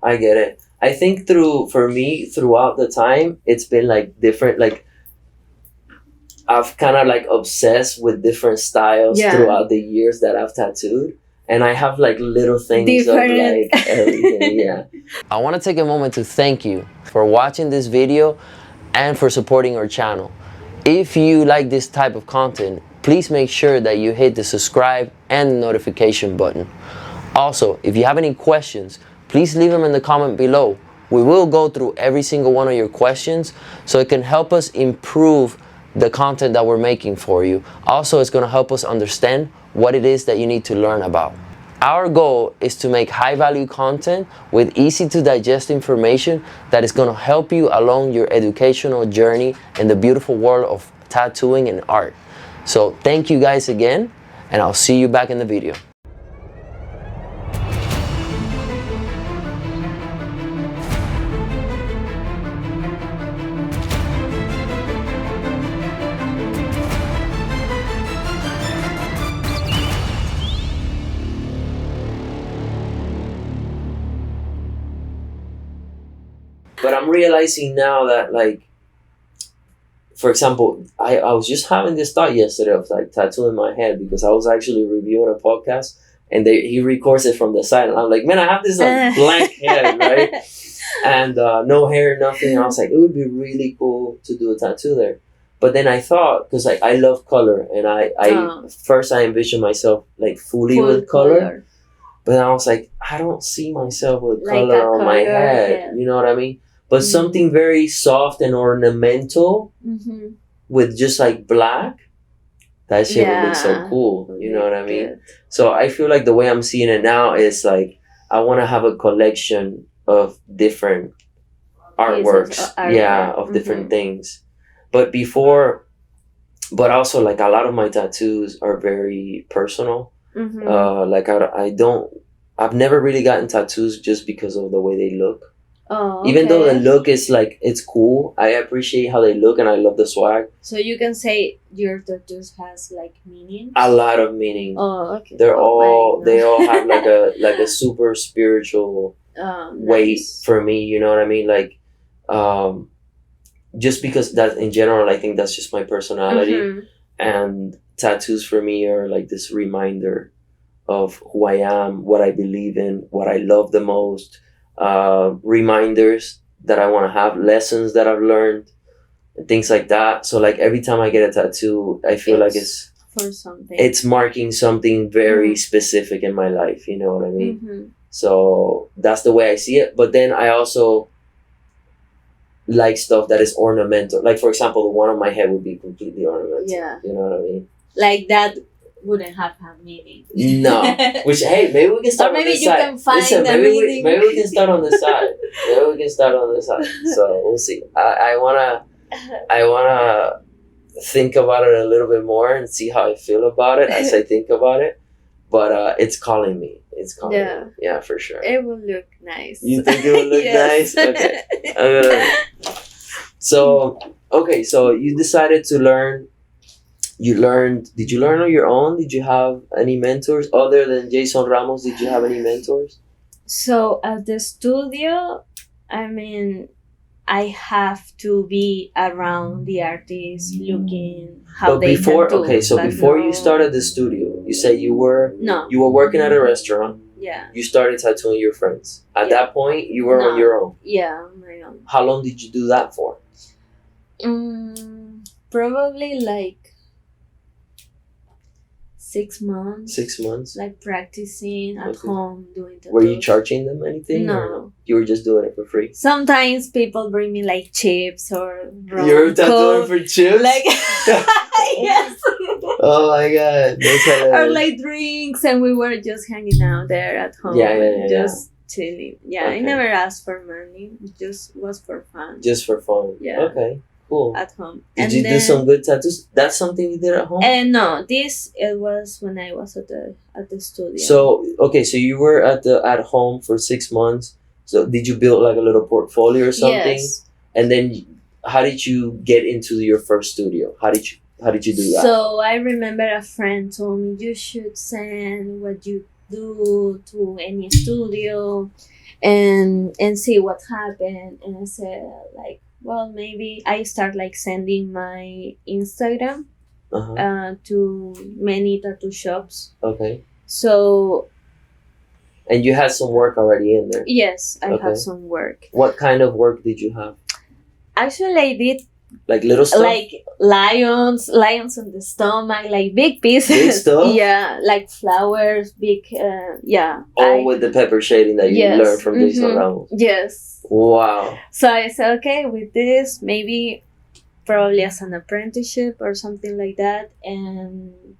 Speaker 1: I get it. I think for me, throughout the time, it's been like different, like I've kind of like obsessed with different styles throughout the years that I've tattooed. And I have like little things of like everything, I want to take a moment to thank you for watching this video and for supporting our channel. If you like this type of content, please make sure that you hit the subscribe and the notification button. Also, if you have any questions, please leave them in the comment below. We will go through every single one of your questions so it can help us improve the content that we're making for you. Also, it's going to help us understand what it is that you need to learn about. Our goal is to make high value content with easy to digest information that is going to help you along your educational journey in the beautiful world of tattooing and art. So thank you guys again, and I'll see you back in the video. But I'm realizing now that, like, for example, I was just having this thought yesterday of like tattooing my head, because I was actually reviewing a podcast and he records it from the side, and I'm like, man, I have this like blank head, right? And no hair, nothing. And I was like, it would be really cool to do a tattoo there. But then I thought, because like I love color, and I first I envisioned myself like fully with color. But I was like, I don't see myself with
Speaker 2: like
Speaker 1: color on my head.
Speaker 2: Yeah.
Speaker 1: You know what I mean? But something very soft and ornamental with just like black, that shit would look so cool. You know what I mean? Good. So I feel like the way I'm seeing it now is like, I want to have a collection of different artworks. Of different things. But also like a lot of my tattoos are very personal. Like I've never really gotten tattoos just because of the way they look. Oh, okay. Even though the look is like, it's cool, I appreciate how they look and I love the swag.
Speaker 2: So you can say your tattoos has like meaning?
Speaker 1: A lot of meaning.
Speaker 2: Oh, okay.
Speaker 1: They all have like a super spiritual weight for me, you know what I mean? Like just because that in general, I think that's just my personality. And tattoos for me are like this reminder of who I am, what I believe in, what I love the most, reminders that I want to have, lessons that I've learned, and things like that. So like every time I get a tattoo, I feel like it's
Speaker 2: for something.
Speaker 1: It's marking something very specific in my life, you know what I mean? So that's the way I see it. But then I also like stuff that is ornamental. Like for example, the one on my head would be completely ornamental. Yeah. You know what I mean?
Speaker 2: Like that wouldn't have meaning.
Speaker 1: No. Which, hey, maybe we can start on the side. Or maybe you can find the meaning. Maybe we can start on the side. So we'll see. I wanna think about it a little bit more and see how I feel about it as I think about it. But it's calling me. It's calling me. Yeah, for sure.
Speaker 2: It will look nice.
Speaker 1: You think it will look nice? Okay. So you decided to learn. Did you learn on your own? Did you have any mentors other than Jason Ramos? Did you have any mentors? So
Speaker 2: at the studio, I mean, I have to be around the artists, looking how they can do.
Speaker 1: Okay, so before you started the studio, you said you were working at a restaurant.
Speaker 2: Yeah.
Speaker 1: You started tattooing your friends. At that point, you were on your own.
Speaker 2: Yeah, on my own.
Speaker 1: How long did you do that for?
Speaker 2: Probably like 6 months.
Speaker 1: 6 months?
Speaker 2: Like practicing at home, doing tattoos.
Speaker 1: Were you charging them anything?
Speaker 2: No.
Speaker 1: You were just doing it for free?
Speaker 2: Sometimes people bring me like chips or rum.
Speaker 1: You were tattooing for chips?
Speaker 2: Like, yes.
Speaker 1: Oh my God. That's hilarious.
Speaker 2: Or like drinks, and we were just hanging out there at home. Just chilling. Yeah, okay. I never asked for money. It just was for fun.
Speaker 1: Just for fun? Yeah. Okay. Cool.
Speaker 2: At home.
Speaker 1: Did you do some good tattoos? That's something you did at home?
Speaker 2: No, it was when I was at the studio.
Speaker 1: So you were at home for 6 months. So did you build like a little portfolio or something? Yes. And then how did you get into your first studio? How did you do that?
Speaker 2: So I remember a friend told me you should send what you do to any studio and see what happened. And I said like, well, maybe I start like sending my Instagram to many tattoo shops.
Speaker 1: Okay.
Speaker 2: So.
Speaker 1: And you had some work already in there?
Speaker 2: Yes, I have some work.
Speaker 1: What kind of work did you have?
Speaker 2: Actually, I did.
Speaker 1: Like little stuff?
Speaker 2: Like lions on the stomach, like big pieces.
Speaker 1: Big stuff?
Speaker 2: Yeah, like flowers, big,
Speaker 1: with the pepper shading that you learned from Jason Ramos?
Speaker 2: Yes.
Speaker 1: Wow.
Speaker 2: So I said, okay, with this, maybe probably as an apprenticeship or something like that. And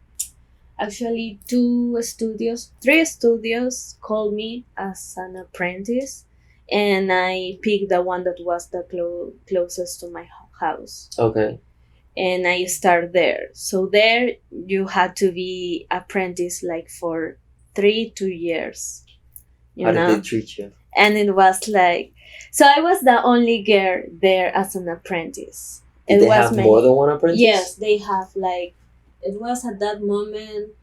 Speaker 2: actually 3 studios called me as an apprentice. And I picked the one that was the closest to my house. Okay. And I started there. So there you had to be apprentice like for 2 years.
Speaker 1: How did they treat you?
Speaker 2: And it was like, so I was the only girl there as an apprentice.
Speaker 1: Did they have more than one apprentice?
Speaker 2: Yes, they have like, it was at that moment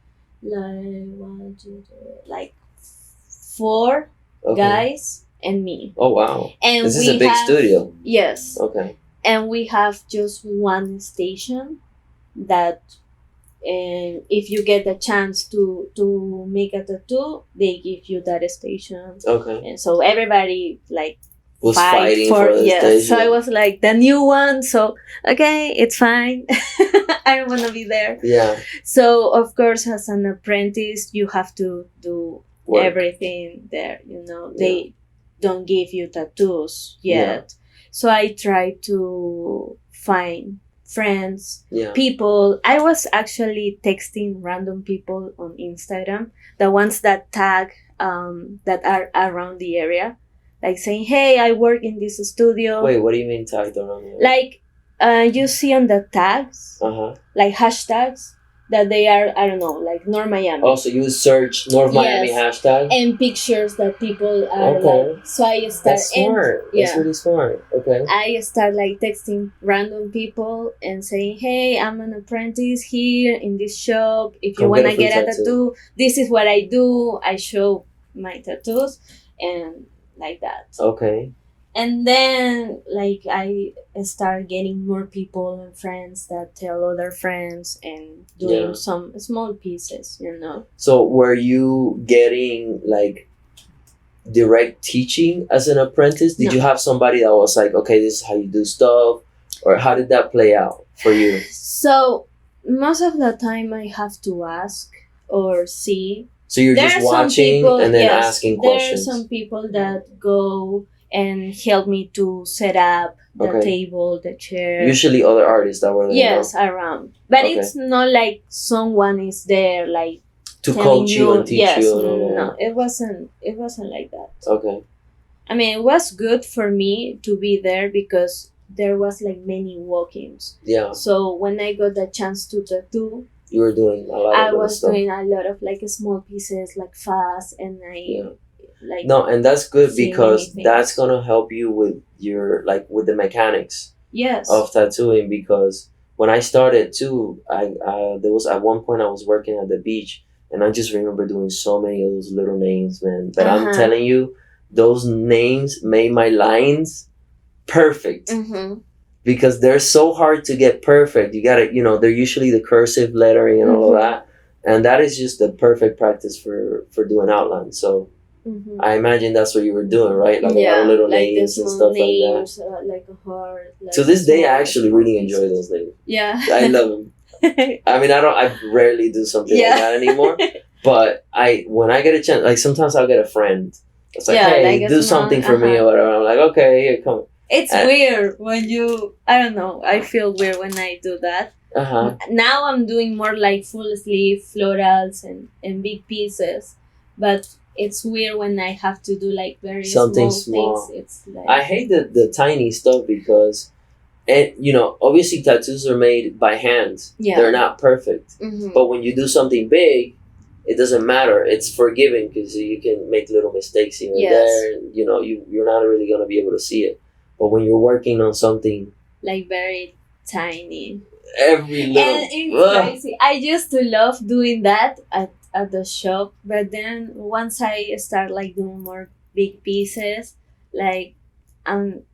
Speaker 2: like 4 guys and me.
Speaker 1: Oh wow.
Speaker 2: And
Speaker 1: this is a big studio.
Speaker 2: Yes.
Speaker 1: Okay.
Speaker 2: And we have just one station that and if you get the chance to make a tattoo, they give you that station.
Speaker 1: Okay.
Speaker 2: And so everybody like
Speaker 1: Was
Speaker 2: fight
Speaker 1: fighting
Speaker 2: for
Speaker 1: the
Speaker 2: yes.
Speaker 1: station.
Speaker 2: So I was like the new one. So okay, it's fine. I don't want to be there.
Speaker 1: Yeah.
Speaker 2: So of course, as an apprentice, you have to do
Speaker 1: Work.
Speaker 2: everything there. You know,
Speaker 1: Yeah.
Speaker 2: they don't give you tattoos yet. So I try to find friends,
Speaker 1: Yeah.
Speaker 2: people. I was actually texting random people on Instagram, the ones that tag that are around the area, like saying, "Hey, I work in this studio."
Speaker 1: Wait, what do you mean tagged around here?
Speaker 2: Like you see on the tags, like hashtags that they are, I don't know, like North Miami.
Speaker 1: Oh, so you search North Miami hashtag?
Speaker 2: And pictures that people are
Speaker 1: Okay.
Speaker 2: like. So I start.
Speaker 1: That's smart. That's really smart. Okay.
Speaker 2: I start like texting random people and saying, "Hey, I'm an apprentice here in this shop. If you
Speaker 1: Come
Speaker 2: want
Speaker 1: get
Speaker 2: to
Speaker 1: a free
Speaker 2: get a
Speaker 1: tattoo.
Speaker 2: tattoo, this is what I do. I show my tattoos and like that."
Speaker 1: Okay.
Speaker 2: And then like I start getting more people and friends that tell other friends and doing some small pieces, you know.
Speaker 1: So were you getting like direct teaching as an apprentice? Did you have somebody that was like, okay, this is how you do stuff? Or how did that play out for you?
Speaker 2: So most of the time I have to ask or see.
Speaker 1: So you're just watching and then asking questions.
Speaker 2: There are some people that go and help me to set up the table, the chair.
Speaker 1: Usually other artists that were there.
Speaker 2: Yes, around. But it's not like someone is there like
Speaker 1: to coach you and teach you.
Speaker 2: No, it wasn't like that.
Speaker 1: Okay.
Speaker 2: I mean, it was good for me to be there because there was like many walk-ins.
Speaker 1: Yeah.
Speaker 2: So when I got the chance to tattoo,
Speaker 1: you were doing a lot of
Speaker 2: I was
Speaker 1: stuff.
Speaker 2: doing a lot of like small pieces, like fast, and like
Speaker 1: no, and that's good because that's gonna help you with your like with the mechanics.
Speaker 2: Yes.
Speaker 1: Of tattooing, because when I started too, I there was at one point I was working at the beach, and I just remember doing so many of those little names, man. But I'm telling you, those names made my lines perfect. Because they're so hard to get perfect. You gotta, they're usually the cursive lettering and all of that. And that is just the perfect practice for doing outlines. So I imagine that's what you were doing, right? Like a lot of little
Speaker 2: like
Speaker 1: names and stuff
Speaker 2: names,
Speaker 1: like that.
Speaker 2: Like a heart. Like
Speaker 1: to this day, I actually really enjoy those names.
Speaker 2: Yeah.
Speaker 1: I love them. I mean, I rarely do something like that anymore. But when I get a chance, like sometimes I'll get a friend. It's like, hey, like do something for me or whatever. I'm like, okay, here, come.
Speaker 2: It's weird when I don't know, I feel weird when I do that. Now I'm doing more like full sleeve florals and big pieces, but it's weird when I have to do like very
Speaker 1: something
Speaker 2: small things. It's like
Speaker 1: I hate the tiny stuff because, and obviously tattoos are made by hand. Yeah. They're not perfect. But when you do something big, it doesn't matter. It's forgiving because you can make little mistakes here and there. And, you're not really gonna be able to see it. But when you're working on something
Speaker 2: like very tiny,
Speaker 1: every little,
Speaker 2: and it's crazy. I used to love doing that at the shop, but then once I start like doing more big pieces, like I'm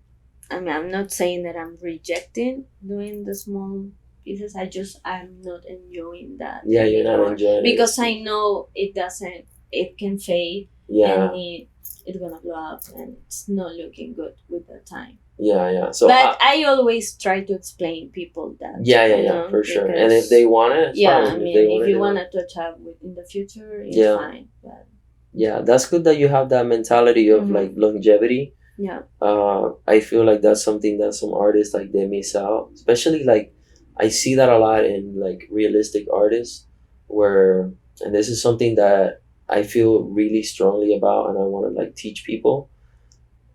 Speaker 2: not saying that I'm rejecting doing the small pieces. I'm not enjoying that.
Speaker 1: Yeah, you're not enjoying it
Speaker 2: because I know it can fade.
Speaker 1: Yeah.
Speaker 2: And it's gonna blow up and it's not looking good with the time.
Speaker 1: Yeah. So
Speaker 2: but I always try to explain people that.
Speaker 1: Yeah, for sure. And if they want it, it's fine.
Speaker 2: I mean, if you want to touch up in the future, it's fine. But
Speaker 1: yeah, that's good that you have that mentality of like longevity.
Speaker 2: Yeah.
Speaker 1: I feel like that's something that some artists like they miss out, especially like I see that a lot in like realistic artists and this is something that I feel really strongly about, and I want to like teach people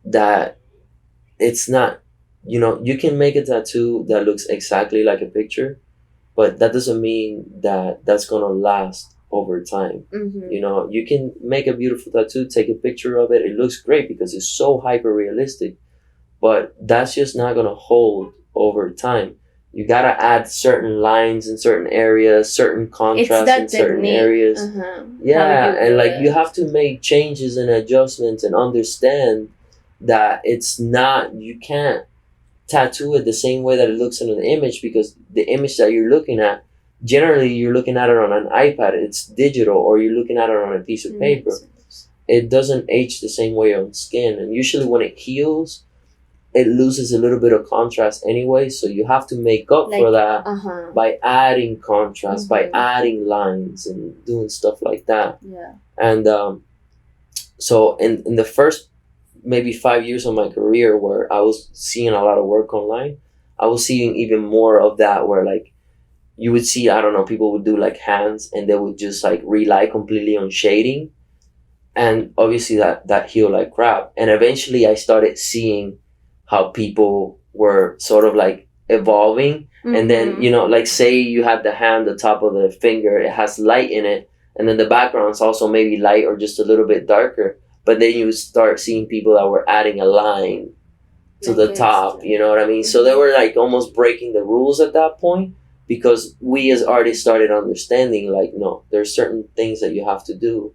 Speaker 1: that it's not, you can make a tattoo that looks exactly like a picture, but that doesn't mean that that's going to last over time. You can make a beautiful tattoo, take a picture of it. It looks great because it's so hyper realistic, but that's just not going to hold over time. You got to add certain lines in certain areas, certain contrast in certain areas. Yeah, and like you have to make changes and adjustments and understand that you can't tattoo it the same way that it looks in an image, because the image that you're looking at generally you're looking at it on an iPad, it's digital, or you're looking at it on a piece of paper. It doesn't age the same way on skin, and usually when it heals, it loses a little bit of contrast anyway, so you have to make up for that by adding contrast, by adding lines and doing stuff like that.
Speaker 2: Yeah.
Speaker 1: And so in the first maybe 5 years of my career where I was seeing a lot of work online, I was seeing even more of that where like you would see, I don't know, people would do like hands and they would just like rely completely on shading, and obviously that healed like crap. And eventually I started seeing how people were sort of like evolving. And then, you know, like say you have the hand, the top of the finger, it has light in it, and then the background is also maybe light or just a little bit darker, but then you start seeing people that were adding a line to the top, you know what I mean? So they were like almost breaking the rules at that point, because we as artists started understanding like, no, there's certain things that you have to do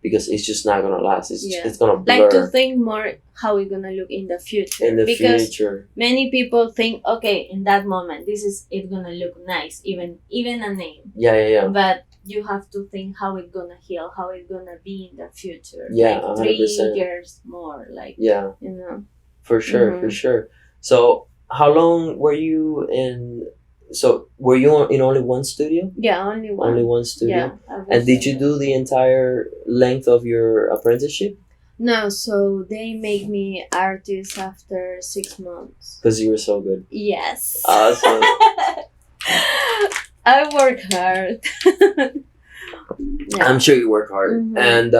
Speaker 1: because it's just not gonna last. It's gonna blur.
Speaker 2: Like to think more how we're gonna look in the future. Because many people think, okay, in that moment, this is it gonna look nice, even a name.
Speaker 1: Yeah.
Speaker 2: But you have to think how it's gonna heal, how it's gonna be in the future.
Speaker 1: Yeah,
Speaker 2: like
Speaker 1: 100%.
Speaker 2: 3 years more, like
Speaker 1: yeah,
Speaker 2: you know.
Speaker 1: For sure, for sure. So how long were you in? So were you in only one studio?
Speaker 2: Yeah, only one.
Speaker 1: Only one studio.
Speaker 2: Yeah.
Speaker 1: And did you do the entire length of your apprenticeship?
Speaker 2: No, so they made me artist after 6 months.
Speaker 1: Because you were so good.
Speaker 2: Yes.
Speaker 1: Awesome.
Speaker 2: I work hard.
Speaker 1: I'm sure you work hard. And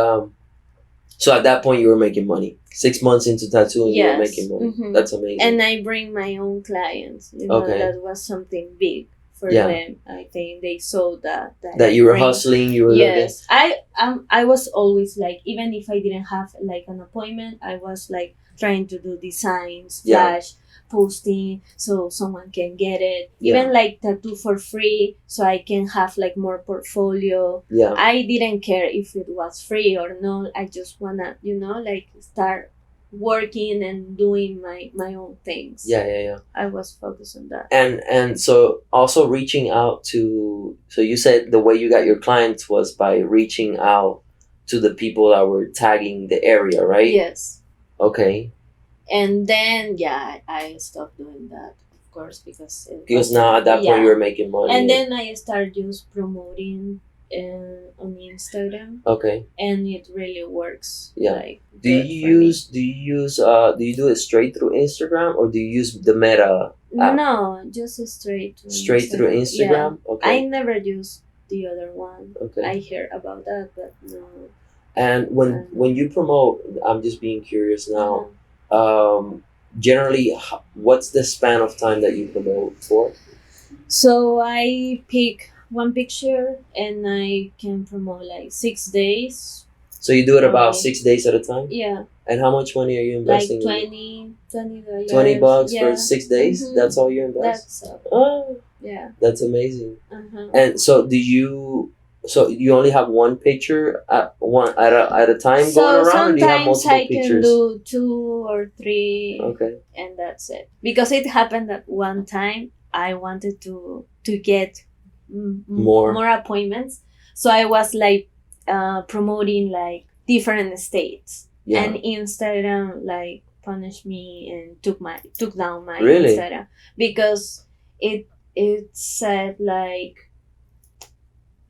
Speaker 1: so at that point you were making money. 6 months into tattooing, you were making money. That's amazing.
Speaker 2: And I bring my own clients. You know, that was something big for them. I think they saw that
Speaker 1: you were hustling. You were
Speaker 2: yes. I was always like, even if I didn't have like an appointment, I was like trying to do designs, flash, posting, so someone can get it. Even like tattoo for free, so I can have like more portfolio. I didn't care if it was free or not. I just wanna, you know, like start working and doing my own things. I was focused on that.
Speaker 1: And so also reaching out to, so you said the way you got your clients was by reaching out to the people that were tagging the area, right?
Speaker 2: Yes.
Speaker 1: Okay.
Speaker 2: And then I stopped doing that, of course, because
Speaker 1: now at that point you were making money.
Speaker 2: And then I started just promoting on Instagram.
Speaker 1: Okay.
Speaker 2: And it really works.
Speaker 1: Yeah.
Speaker 2: Like,
Speaker 1: do you do it straight through Instagram, or do you use the Meta app?
Speaker 2: No, just straight
Speaker 1: through Instagram.
Speaker 2: Yeah.
Speaker 1: Okay.
Speaker 2: I never used the other one.
Speaker 1: Okay.
Speaker 2: I hear about that, but no.
Speaker 1: And when you promote, I'm just being curious now. Generally, what's the span of time that you promote for?
Speaker 2: So I pick one picture and I can promote like 6 days.
Speaker 1: So you do it about 6 days at a time?
Speaker 2: Yeah.
Speaker 1: And how much money are you investing?
Speaker 2: Like $20
Speaker 1: $20 for 6 days? That's all you invest?
Speaker 2: That's
Speaker 1: oh,
Speaker 2: yeah.
Speaker 1: That's amazing. And so so you only have one picture at a time going around, or do you have multiple pictures?
Speaker 2: So sometimes I can do 2 or 3.
Speaker 1: Okay.
Speaker 2: And that's it. Because it happened that one time I wanted to get more appointments. So I was like promoting like different states. Yeah. And Instagram like punished me and took down my Instagram. Because it said like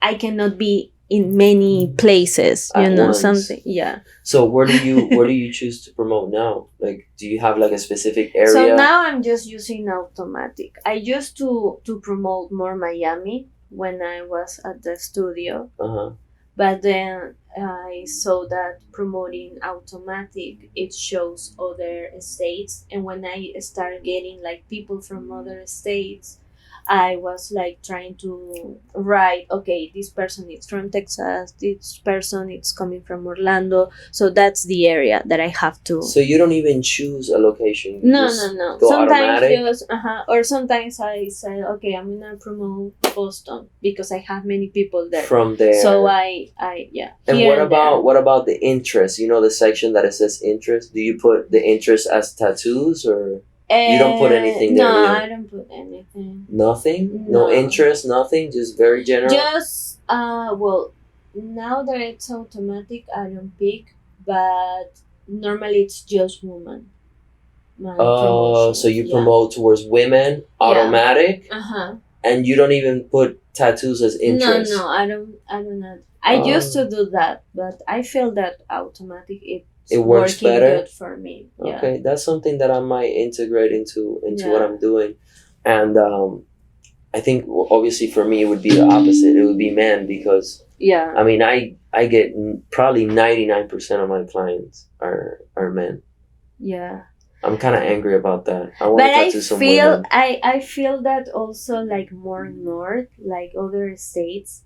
Speaker 2: I cannot be in many places, you know, something. Yeah.
Speaker 1: So where do you choose to promote now? Like, do you have like a specific area?
Speaker 2: So now I'm just using automatic. I used to promote more Miami when I was at the studio. But then I saw that promoting automatic, it shows other states. And when I start getting like people from other states, I was like trying to write, okay, this person is from Texas, this person is coming from Orlando, so that's the area that I have to.
Speaker 1: So you don't even choose a location?
Speaker 2: No. Sometimes or sometimes I say, okay, I'm gonna promote Boston because I have many people there.
Speaker 1: From there.
Speaker 2: So I
Speaker 1: And what about the interest? You know the section that it says interest? Do you put the interest as tattoos or? You don't put anything
Speaker 2: No,
Speaker 1: there either?
Speaker 2: I don't put anything.
Speaker 1: Nothing?
Speaker 2: No.
Speaker 1: No interest, nothing? Just very general?
Speaker 2: Just, well, now that it's automatic, I don't pick, but normally it's just women. My
Speaker 1: Oh, so you promote towards women, automatic, and you don't even put tattoos as interest?
Speaker 2: No, I don't. I used to do that, but I feel that automatic it works better. Good for me. Yeah.
Speaker 1: Okay, that's something that I might integrate into what I'm doing, and I think obviously for me it would be the opposite. It would be men because I mean I get probably 99% of my clients are men.
Speaker 2: Yeah.
Speaker 1: I'm kind of angry about that. I want to tattoo some women.
Speaker 2: I feel that also like more north, like other states,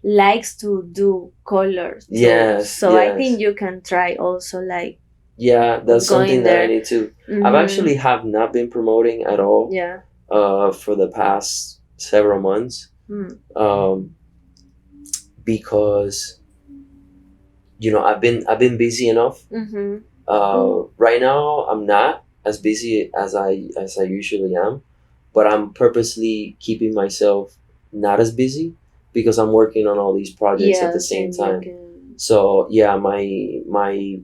Speaker 2: likes to do colors.
Speaker 1: Yes.
Speaker 2: So I think you can try also like.
Speaker 1: Yeah, that's something that I need to. I've actually have not been promoting at all.
Speaker 2: Yeah.
Speaker 1: For the past several months. Because I've been busy enough. Right now I'm not as busy as I usually am, but I'm purposely keeping myself not as busy because I'm working on all these projects at the same time. So yeah, my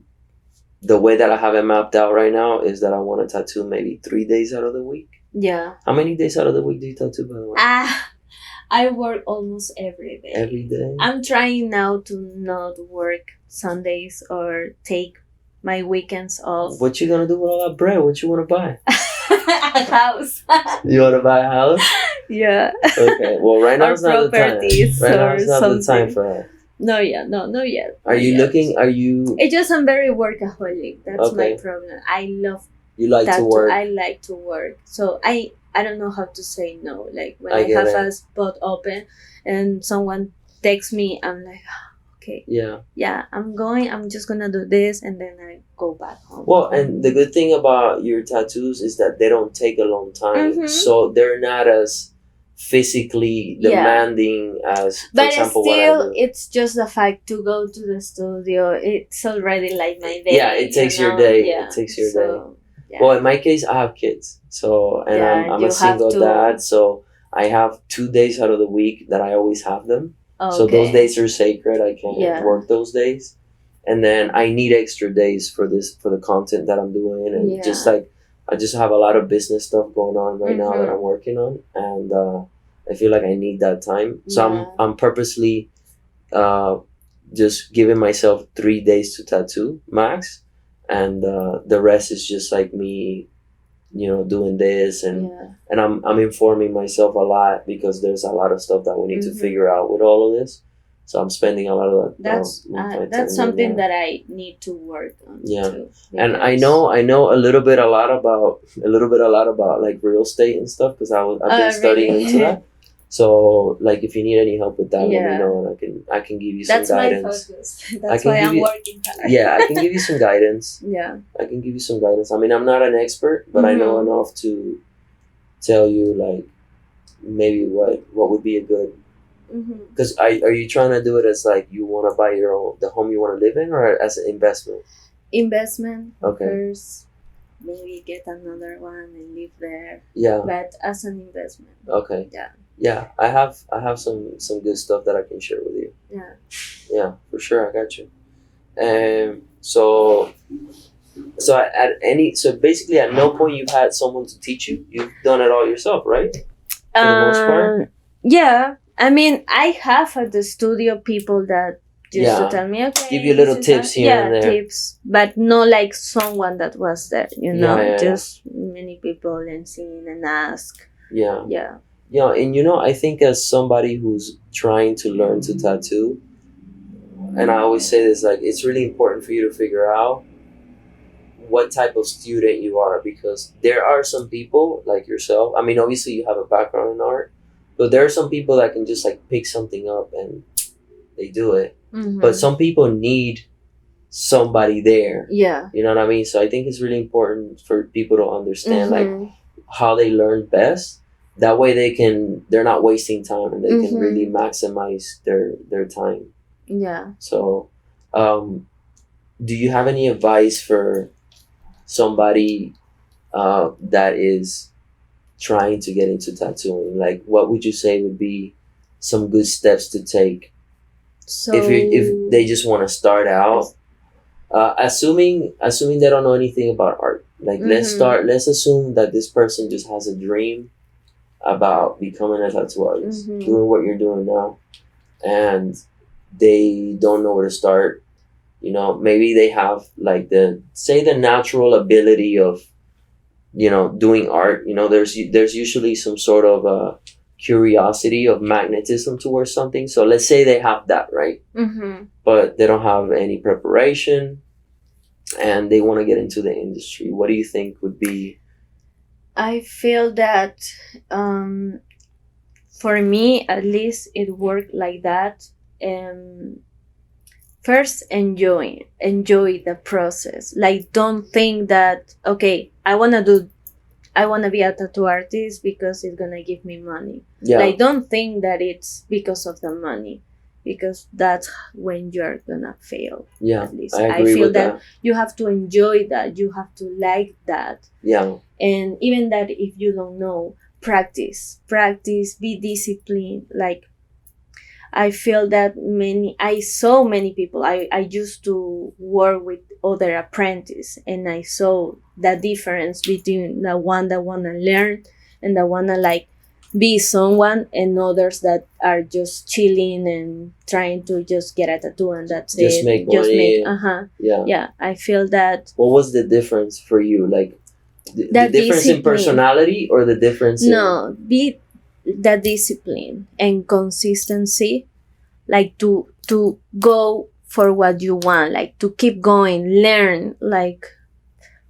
Speaker 1: the way that I have it mapped out right now is that I want to tattoo maybe 3 days out of the week.
Speaker 2: Yeah.
Speaker 1: How many days out of the week do you tattoo, by the way?
Speaker 2: I work almost every day.
Speaker 1: Every day? I'm
Speaker 2: trying now to not work Sundays or take my weekends off.
Speaker 1: What you gonna do with all that bread? What you want to buy?
Speaker 2: A house.
Speaker 1: You want to buy a house?
Speaker 2: Yeah.
Speaker 1: Okay. Well, right now it's not the time. Right now it's not the time for that.
Speaker 2: No, yet.
Speaker 1: Are you looking? Are you?
Speaker 2: It's just I'm very workaholic. That's my problem. I love.
Speaker 1: You like to work.
Speaker 2: I like to work. So I don't know how to say no. Like when I have a spot open, and someone texts me, I'm like, okay. Yeah. Yeah, I'm going. I'm just gonna do this, and then I go back home.
Speaker 1: Well, and the good thing about your tattoos is that they don't take a long time, so they're not as physically demanding as, for example,
Speaker 2: still, it's just the fact to go to the studio. It's already like my day.
Speaker 1: Yeah, it takes your day. Yeah. It takes your day. Yeah. Well, in my case, I have kids, and I'm a single dad, so I have 2 days out of the week that I always have them. Okay. So those days are sacred. I can't work those days, and then I need extra days for the content that I'm doing, and just like. I just have a lot of business stuff going on right now that I'm working on, and I feel like I need that time. So I'm purposely just giving myself 3 days to tattoo max, and the rest is just like me, doing this, and I'm informing myself a lot because there's a lot of stuff that we need to figure out with all of this. So I'm spending a lot of that.
Speaker 2: That's something that I need to work on.
Speaker 1: Yeah, too, and I know a little bit a lot about like real estate and stuff because I've been studying into that. So like if you need any help with that, let me know and I can give you some guidance.
Speaker 2: That's my focus. That's why I'm working hard.
Speaker 1: Yeah, I can give you some guidance.
Speaker 2: Yeah,
Speaker 1: I can give you some guidance. I mean, I'm not an expert, but I know enough to tell you like maybe what would be a good. Because are you trying to do it as like you want to buy the home you want to live in, or as an investment?
Speaker 2: Investment.
Speaker 1: Okay.
Speaker 2: First, maybe get another one and live there.
Speaker 1: Yeah.
Speaker 2: But as an investment.
Speaker 1: Okay.
Speaker 2: Yeah.
Speaker 1: Yeah, I have some good stuff that I can share with you.
Speaker 2: Yeah.
Speaker 1: Yeah, for sure, I got you. So basically at no point you've had someone to teach you. You've done it all yourself, right? For the most part.
Speaker 2: Yeah. I mean, I have at the studio people that used to tell me, okay,
Speaker 1: give you little tips here and there.
Speaker 2: Tips, but not like someone that was there, just many people and sing and ask.
Speaker 1: Yeah.
Speaker 2: Yeah.
Speaker 1: Yeah, and I think as somebody who's trying to learn to tattoo, and I always say this, like, it's really important for you to figure out what type of student you are, because there are some people like yourself. I mean, obviously you have a background in art, but there are some people that can just like pick something up and they do it. But some people need somebody there.
Speaker 2: Yeah.
Speaker 1: You know what I mean? So I think it's really important for people to understand like how they learn best. That way they're not wasting time and they can really maximize their time.
Speaker 2: Yeah.
Speaker 1: So do you have any advice for somebody that is trying to get into tattooing? Like, what would you say would be some good steps to take
Speaker 2: So
Speaker 1: if they just want to start out? Assuming they don't know anything about art. Like, let's assume that this person just has a dream about becoming a tattoo artist, doing what you're doing now, and they don't know where to start. Maybe they have like the natural ability of doing art. There's usually some sort of curiosity of magnetism towards something. So let's say they have that, right? But they don't have any preparation and they want to get into the industry. What do you think would be?
Speaker 2: I feel that for me, at least, it worked like that. First, enjoy the process. Like, don't think that, okay, I want to be a tattoo artist because it's gonna give me money.
Speaker 1: Yeah.
Speaker 2: Like, don't think that it's because of the money, because that's when you're gonna fail.
Speaker 1: Yeah,
Speaker 2: at least
Speaker 1: I agree
Speaker 2: feel
Speaker 1: with
Speaker 2: that you have to enjoy that, you have to like that.
Speaker 1: Yeah.
Speaker 2: And even that, if you don't know, practice, be disciplined. Like, I feel that I saw many people. I used to work with other apprentices, and I saw the difference between the one that wanna learn and the one that like be someone, and others that are just chilling and trying to just get a tattoo and that's
Speaker 1: just
Speaker 2: it.
Speaker 1: Make
Speaker 2: just
Speaker 1: money.
Speaker 2: make Yeah, I feel that.
Speaker 1: What was the difference for you? Like the difference in personality, or the difference
Speaker 2: No, be the discipline and consistency, like to go for what you want, like to keep going, learn, like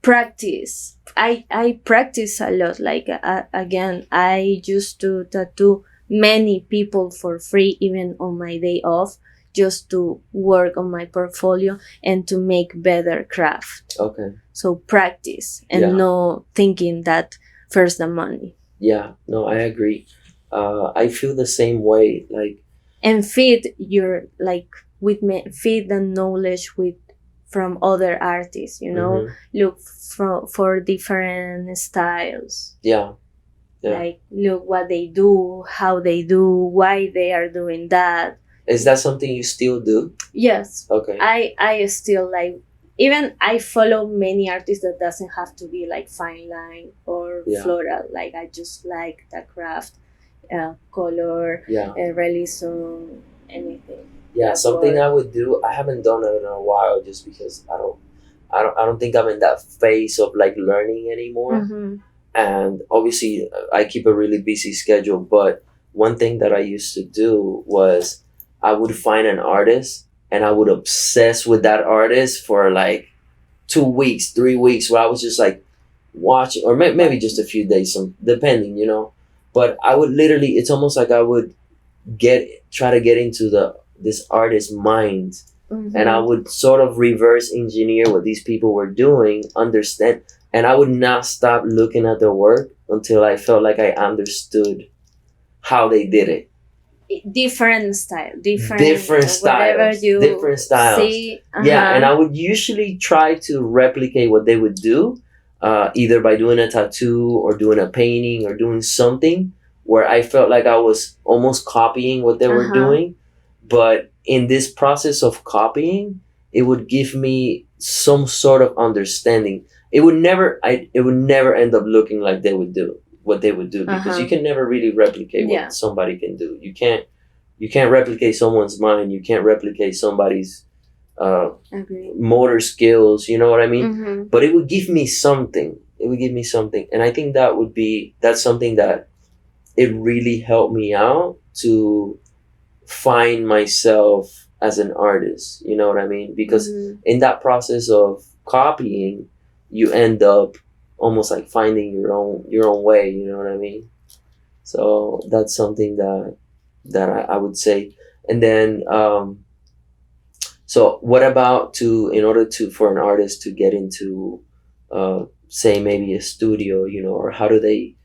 Speaker 2: practice. I practice a lot. Like, again, I used to tattoo many people for free, even on my day off, just to work on my portfolio and to make better craft.
Speaker 1: Okay.
Speaker 2: So practice and no thinking that first the money.
Speaker 1: Yeah, no, I agree. I feel the same way. Like,
Speaker 2: and feed your feed the knowledge from other artists. Look for different styles.
Speaker 1: Yeah.
Speaker 2: Like, look what they do, how they do, why they are doing that.
Speaker 1: Is that something you still do?
Speaker 2: Yes.
Speaker 1: Okay.
Speaker 2: I still like, even I follow many artists that doesn't have to be like fine line or floral. Like, I just like the craft, color, realism, anything.
Speaker 1: Yeah, something I would do. I haven't done it in a while, just because I don't think I'm in that phase of like learning anymore. And obviously, I keep a really busy schedule. But one thing that I used to do was I would find an artist and I would obsess with that artist for like 2 weeks, 3 weeks, where I was just like watching, or maybe just a few days, depending, But I would literally, it's almost like I would try to get into this artist's mind, and I would sort of reverse engineer what these people were doing, understand, and I would not stop looking at their work until I felt like I understood how they did it.
Speaker 2: Different styles,
Speaker 1: different styles.
Speaker 2: See,
Speaker 1: Yeah, and I would usually try to replicate what they would do, either by doing a tattoo or doing a painting or doing something where I felt like I was almost copying what they were doing. But in this process of copying, it would give me some sort of understanding. It would never end up looking like what they would do, because you can never really replicate what somebody can do. You can't replicate someone's mind. You can't replicate somebody's motor skills. You know what I mean? But it would give me something. And I think that's something that it really helped me out to find myself as an artist. You know what I mean? Because in that process of copying, you end up almost like finding your own way. You know what I mean? So that's something that I would say. And then so what about in order for an artist to get into say maybe a studio, or how do they?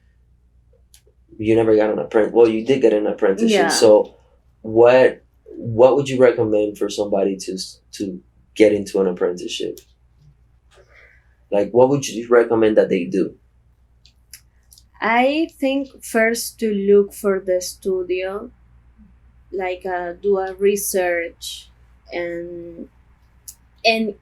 Speaker 1: You never got an apprentice. Well, you did get an apprenticeship. So what would you recommend for somebody to get into an apprenticeship? Like, what would you recommend that they do?
Speaker 2: I think first to look for the studio, like do a research, and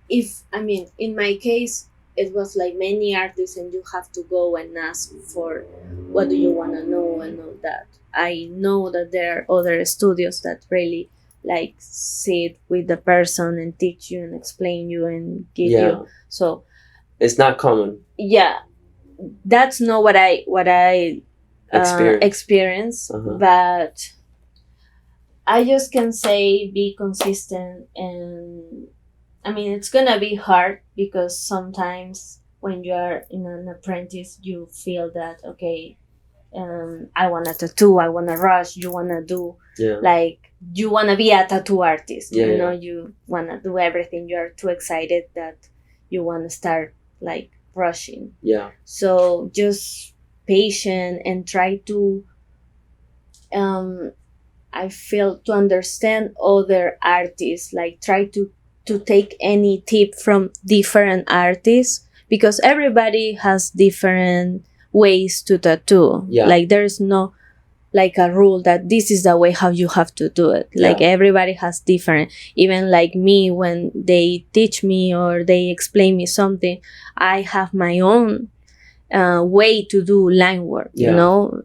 Speaker 2: if I mean in my case it was like many artists and you have to go and ask for what do you want to know and all that. I know that there are other studios that really like sit with the person and teach you and explain you and give
Speaker 1: Yeah.
Speaker 2: you. So
Speaker 1: It's not common.
Speaker 2: yeah, that's not what I experience,
Speaker 1: Uh-huh.
Speaker 2: but I just can say be consistent. And I mean it's gonna be hard because sometimes when you are in an apprentice you feel that okay, I want a tattoo, I want to rush, you want to do
Speaker 1: Yeah.
Speaker 2: like you want to be a tattoo artist,
Speaker 1: Yeah,
Speaker 2: you know,
Speaker 1: yeah.
Speaker 2: you want to do everything, you're too excited that you want to start like rushing.
Speaker 1: Yeah.
Speaker 2: So just patient and try to I feel to understand other artists, like try to take any tip from different artists because everybody has different ways to tattoo.
Speaker 1: Yeah.
Speaker 2: Like there's no like a rule that this is the way how you have to do it. Like
Speaker 1: Yeah.
Speaker 2: everybody has different. Even like me, when they teach me or they explain me something, I have my own way to do line work,
Speaker 1: Yeah.
Speaker 2: you know,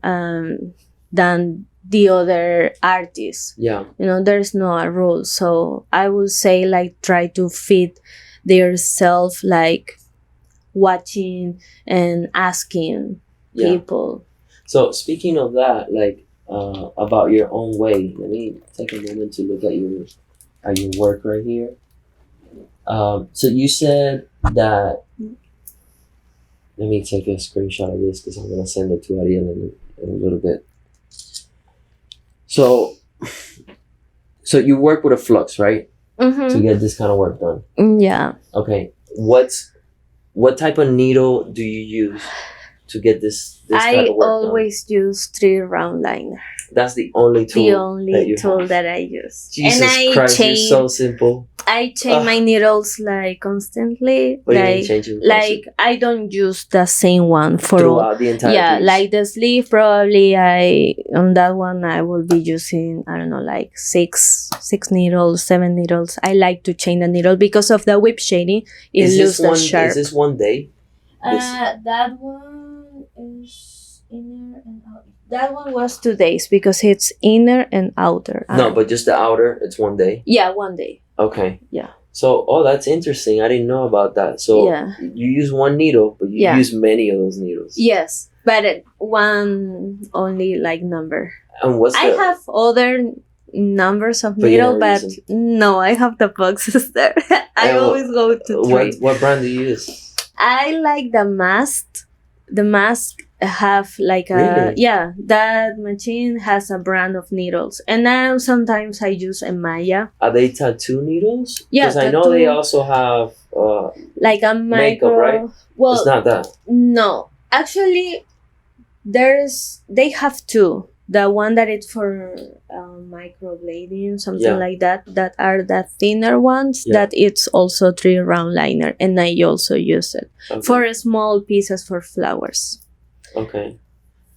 Speaker 2: than the other artists.
Speaker 1: Yeah.
Speaker 2: You know, there's no a rule. So I would say like try to fit their self, like watching and asking
Speaker 1: Yeah.
Speaker 2: people.
Speaker 1: So speaking of that, like about your own way, let me take a moment to look at your work right here. So you said that. Let me take a screenshot of this because I'm gonna send it to Ariel in a little bit. So you work with a flux, right?
Speaker 2: Mm-hmm.
Speaker 1: To get this kind of work done.
Speaker 2: Yeah.
Speaker 1: Okay. What type of needle do you use to get this type
Speaker 2: I
Speaker 1: of work
Speaker 2: always use 3 round liner.
Speaker 1: done? That's the only tool.
Speaker 2: The only tool
Speaker 1: have.
Speaker 2: that I use.
Speaker 1: Jesus
Speaker 2: and I
Speaker 1: Christ,
Speaker 2: change,
Speaker 1: you're so simple.
Speaker 2: I change my needles like constantly.
Speaker 1: What do you mean
Speaker 2: like
Speaker 1: changing?
Speaker 2: like I don't use the same one for all.
Speaker 1: Throughout the entire
Speaker 2: Yeah,
Speaker 1: piece?
Speaker 2: like the sleeve probably on that one I will be using, I don't know, like 6 needles, 7 needles. I like to change the needle because of the whip shading. It loses the sharp.
Speaker 1: Is this one day?
Speaker 2: That one is inner and outer. That one was 2 days because it's inner and outer.
Speaker 1: No, but just the outer, it's one day?
Speaker 2: Yeah, 1 day.
Speaker 1: Okay.
Speaker 2: Yeah.
Speaker 1: So, that's interesting. I didn't know about that. So,
Speaker 2: yeah.
Speaker 1: You use one needle, but you use many of those needles.
Speaker 2: Yes, but one only like number.
Speaker 1: And what's
Speaker 2: I have other numbers of
Speaker 1: But
Speaker 2: needle, but no, I have the boxes there. I always go to trade.
Speaker 1: What brand do you use?
Speaker 2: I like the mask. The mask have like a that machine has a brand of needles, and now sometimes I use a Maya.
Speaker 1: Are they tattoo needles?
Speaker 2: Yeah,
Speaker 1: because I know they also have
Speaker 2: like a micro.
Speaker 1: Makeup, right? Well, it's not that.
Speaker 2: No, actually, they have 2. The one that is for microblading, something like that are the thinner ones that it's also 3 round liner, and I also use it for small pieces for flowers.
Speaker 1: Okay.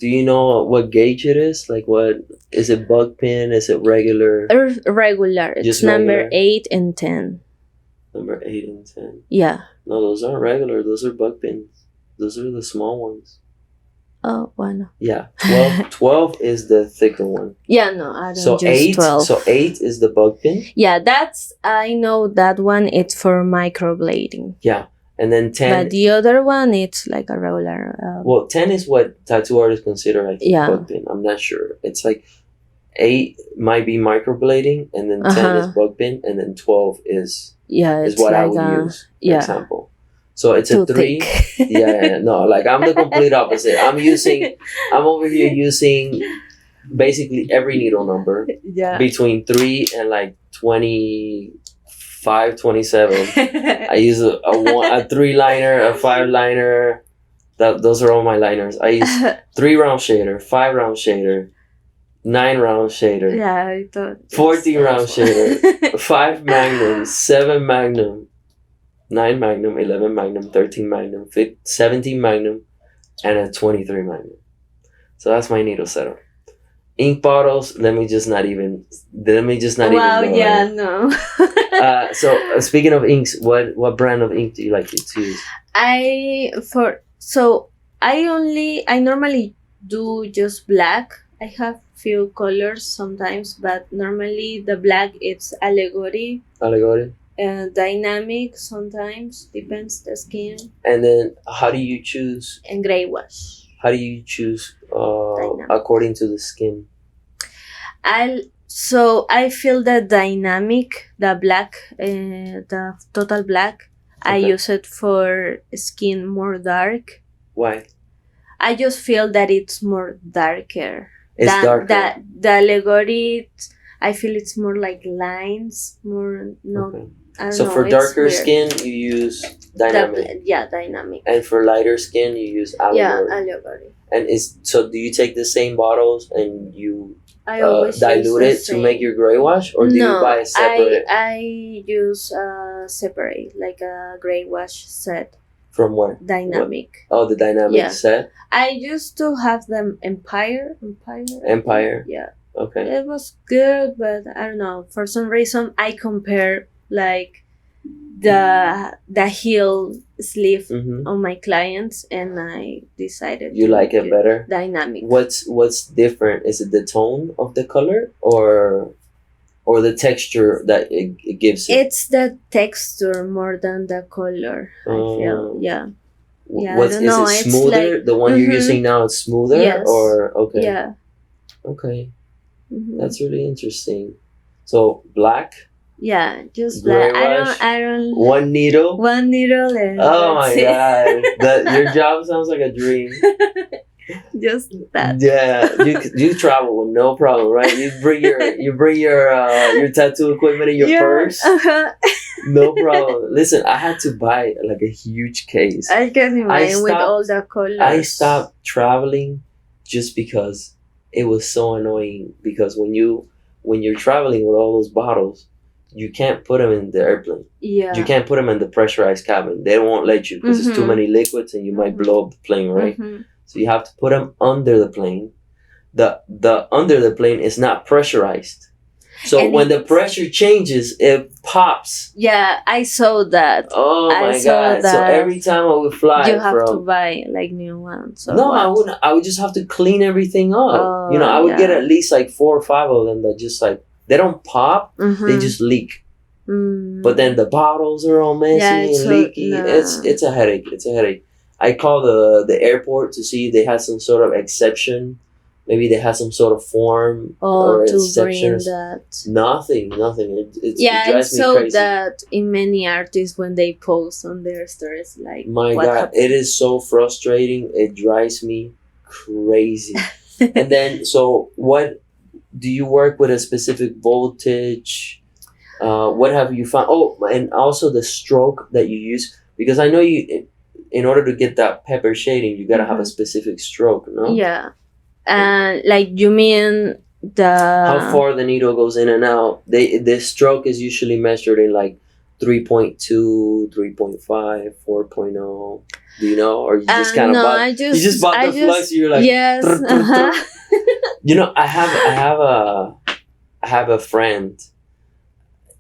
Speaker 1: Do you know what gauge it is? Like, what is it? Bug pin? Is it regular?
Speaker 2: Regular. It's just number 8 and 10.
Speaker 1: Number 8 and 10.
Speaker 2: Yeah.
Speaker 1: No, those aren't regular. Those are bug pins. Those are the small ones.
Speaker 2: Oh, bueno.
Speaker 1: Yeah, 12 is the thicker one.
Speaker 2: Yeah, no, I don't use 12.
Speaker 1: So 8 is the bug pin?
Speaker 2: Yeah, I know that one, it's for microblading.
Speaker 1: Yeah, and then 10...
Speaker 2: But the other one, it's like a regular...
Speaker 1: 10 is what tattoo artists consider, I think, bug pin. I'm not sure. It's like 8 might be microblading, and then 10 is bug pin, and then 12 is what I would use, for example. So it's a 3. No, like I'm the complete opposite. I'm over here using basically every needle number between 3 and like 25, 27. I use a 3 liner, a 5 liner. Those are all my liners. I use 3 round shader, 5 round shader, 9 round shader.
Speaker 2: Yeah, I thought
Speaker 1: 14 round shader, 5 magnum, 7 magnum. 9 magnum, 11 magnum, 13 magnum, 17 magnum, and a 23 magnum. So that's my needle setup. Ink bottles. Let me just not even.
Speaker 2: Wow,
Speaker 1: Even.
Speaker 2: yeah, no.
Speaker 1: So speaking of inks, what brand of ink do you like to use?
Speaker 2: I normally do just black. I have few colors sometimes, but normally the black it's allegory.
Speaker 1: Allegory.
Speaker 2: Dynamic sometimes depends the skin.
Speaker 1: And then how do you choose?
Speaker 2: And gray wash.
Speaker 1: How do you choose according to the skin?
Speaker 2: I feel the dynamic, the black, the total black. Okay. I use it for skin more dark.
Speaker 1: Why?
Speaker 2: I just feel that it's more darker.
Speaker 1: It's darker.
Speaker 2: The allegory, I feel it's more like lines, more no. Okay. I don't know,
Speaker 1: for darker skin, you use dynamic.
Speaker 2: Dynamic.
Speaker 1: And for lighter skin, you use allegory.
Speaker 2: Yeah, allegory.
Speaker 1: And do you take the same bottles and you
Speaker 2: always
Speaker 1: dilute it to make your gray wash, or do you buy a separate?
Speaker 2: I use separate, like a gray wash set.
Speaker 1: From where?
Speaker 2: Dynamic.
Speaker 1: What? Oh, the dynamic set?
Speaker 2: I used to have them Empire. Yeah.
Speaker 1: Okay.
Speaker 2: It was good, but I don't know. For some reason, I compare like the heel sleeve on my clients, and I decided
Speaker 1: you like it better.
Speaker 2: Dynamic.
Speaker 1: What's different? Is it the tone of the color or the texture that it gives you?
Speaker 2: It's the texture more than the color. I feel
Speaker 1: Yeah, is it smoother? Like, the one you're using now is smoother?
Speaker 2: Yes.
Speaker 1: Or okay.
Speaker 2: Yeah.
Speaker 1: Okay. That's really interesting. So black.
Speaker 2: Yeah, just black. I don't.
Speaker 1: One needle.
Speaker 2: One needle. And
Speaker 1: oh my god! Your job sounds like a dream.
Speaker 2: Just that.
Speaker 1: Yeah, you travel with no problem, right? You bring your tattoo equipment in your purse. No problem. Listen, I had to buy like a huge case.
Speaker 2: I can imagine with all the colors.
Speaker 1: I stopped traveling just because it was so annoying. Because when you're traveling with all those bottles, you can't put them in the airplane. Yeah. You can't put them in the pressurized cabin. They won't let you because it's too many liquids and you might blow up the plane, right? So you have to put them under the plane. The under the plane is not pressurized. So and when the pressure changes, it pops.
Speaker 2: Yeah, I saw that.
Speaker 1: Oh my god! So every time I would fly,
Speaker 2: you have to buy like new ones.
Speaker 1: No, I wouldn't. I would just have to clean everything up. I would get at least like 4 or 5 of them that just like they don't pop. They just leak. But then the bottles are all messy and leaky. No. It's a headache. It's a headache. I call the airport to see if they had some sort of exception. Maybe they had some sort of form or exception. Nothing. It drives me crazy.
Speaker 2: So that in many artists when they post on their stories, like
Speaker 1: my god, happened? It is so frustrating. It drives me crazy. And then, so what do you work with a specific voltage? What have you found? Oh, and also the stroke that you use, because I know you. In order to get that pepper shading, you gotta have a specific stroke, no?
Speaker 2: Yeah. Like you mean
Speaker 1: how far the needle goes in and out. The stroke is usually measured in like 3.2, 3.5, 4.0. Do you know, or you just kind of bought the flux? You're like,
Speaker 2: yes.
Speaker 1: I have a friend,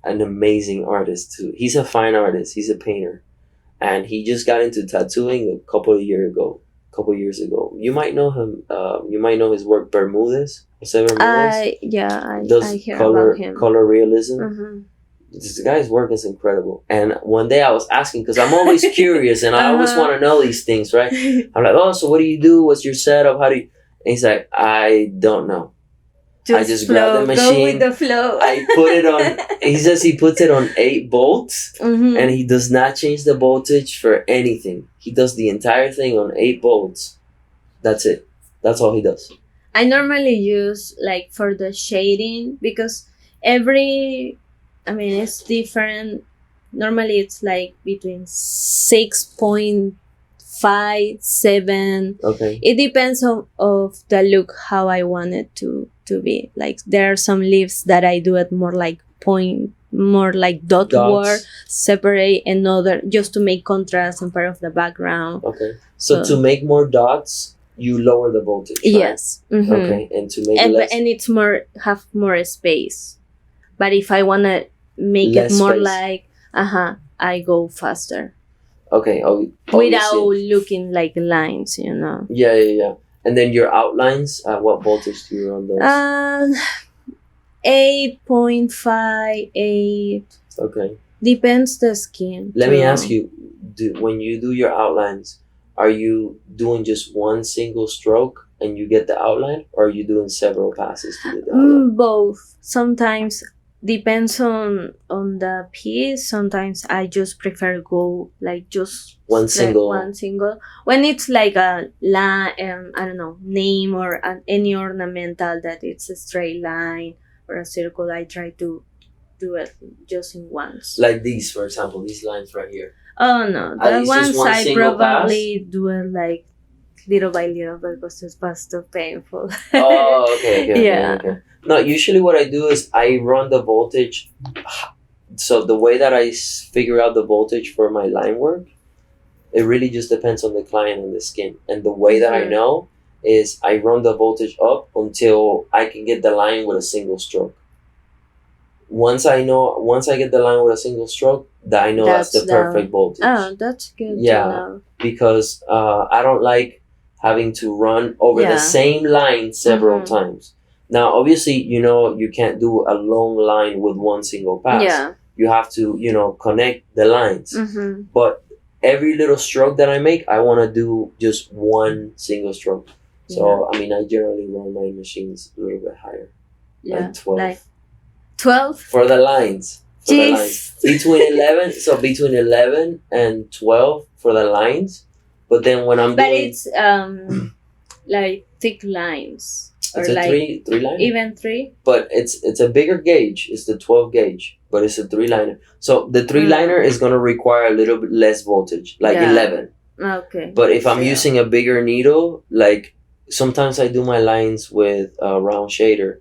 Speaker 1: an amazing artist too. He's a fine artist. He's a painter, and he just got into tattooing a couple of years ago. You might know him. You might know his work, Bermudez.
Speaker 2: I hear about him.
Speaker 1: Color realism. This guy's work is incredible. And one day I was asking, because I'm always curious and I always want to know these things, right? I'm like, oh, so what do you do? What's your setup? How do you? And he's like, I don't know. I just grab the machine.
Speaker 2: Go with the flow.
Speaker 1: I put it on. He says he puts it on 8 bolts, and he does not change the voltage for anything. He does the entire thing on 8 bolts. That's it. That's all he does.
Speaker 2: I normally use like for the shading, because it's different. Normally it's like between 6.5, 7.
Speaker 1: Okay.
Speaker 2: It depends of the look, how I want it to be. Like there are some leaves that I do it more like dots. Work, separate, another just to make contrast and part of the background.
Speaker 1: Okay. So to make more dots, you lower the voltage, right?
Speaker 2: Yes. Mm-hmm.
Speaker 1: Okay, and to make it less,
Speaker 2: and it's have more space. But if I wanna make
Speaker 1: less
Speaker 2: it more
Speaker 1: space.
Speaker 2: like I go faster.
Speaker 1: Okay,
Speaker 2: Without
Speaker 1: obviously.
Speaker 2: looking like lines, you know.
Speaker 1: Yeah. And then your outlines, what voltage do you run those?
Speaker 2: 8.5, 8.
Speaker 1: Okay.
Speaker 2: Depends the skin.
Speaker 1: Let me ask you, when you do your outlines, are you doing just one single stroke and you get the outline, or are you doing several passes to get the outline?
Speaker 2: Both. Sometimes depends on the piece. Sometimes I just prefer go like just
Speaker 1: One single.
Speaker 2: when it's like a I don't know, name or any ornamental that it's a straight line or a circle. I try to do it just in once.
Speaker 1: Like these, for example, these lines right here.
Speaker 2: Oh no,
Speaker 1: Are
Speaker 2: the
Speaker 1: these just
Speaker 2: ones
Speaker 1: one
Speaker 2: I
Speaker 1: single
Speaker 2: probably do it like little by little because it's fast too painful.
Speaker 1: Oh, okay.
Speaker 2: Yeah.
Speaker 1: No, usually what I do is I run the voltage. So the way that I figure out the voltage for my line work, it really just depends on the client and the skin. And the way that I
Speaker 2: Mhm.
Speaker 1: know is I run the voltage up until I can get the line with a single stroke. Once I get the line with a single stroke, that I know that's the perfect voltage.
Speaker 2: Oh, that's good.
Speaker 1: Yeah.
Speaker 2: To know.
Speaker 1: Because I don't like having to run over the same line several times. Now, obviously, you can't do a long line with one single pass.
Speaker 2: Yeah.
Speaker 1: You have to, connect the lines.
Speaker 2: Mm-hmm.
Speaker 1: But every little stroke that I make, I want to do just one single stroke. So, I generally run my machines a little bit higher.
Speaker 2: Yeah.
Speaker 1: Like 12.
Speaker 2: Like 12?
Speaker 1: For the lines.
Speaker 2: Jeez.
Speaker 1: Between 11 and 12 for the lines. But then when I'm
Speaker 2: but
Speaker 1: doing...
Speaker 2: it's like thick lines.
Speaker 1: It's
Speaker 2: or
Speaker 1: a
Speaker 2: like
Speaker 1: three liner.
Speaker 2: Even 3?
Speaker 1: But it's a bigger gauge. It's the 12 gauge, but it's a 3-liner. So the 3-liner is going to require a little bit less voltage, like 11.
Speaker 2: Okay.
Speaker 1: But if I'm using a bigger needle, like sometimes I do my lines with a round shader.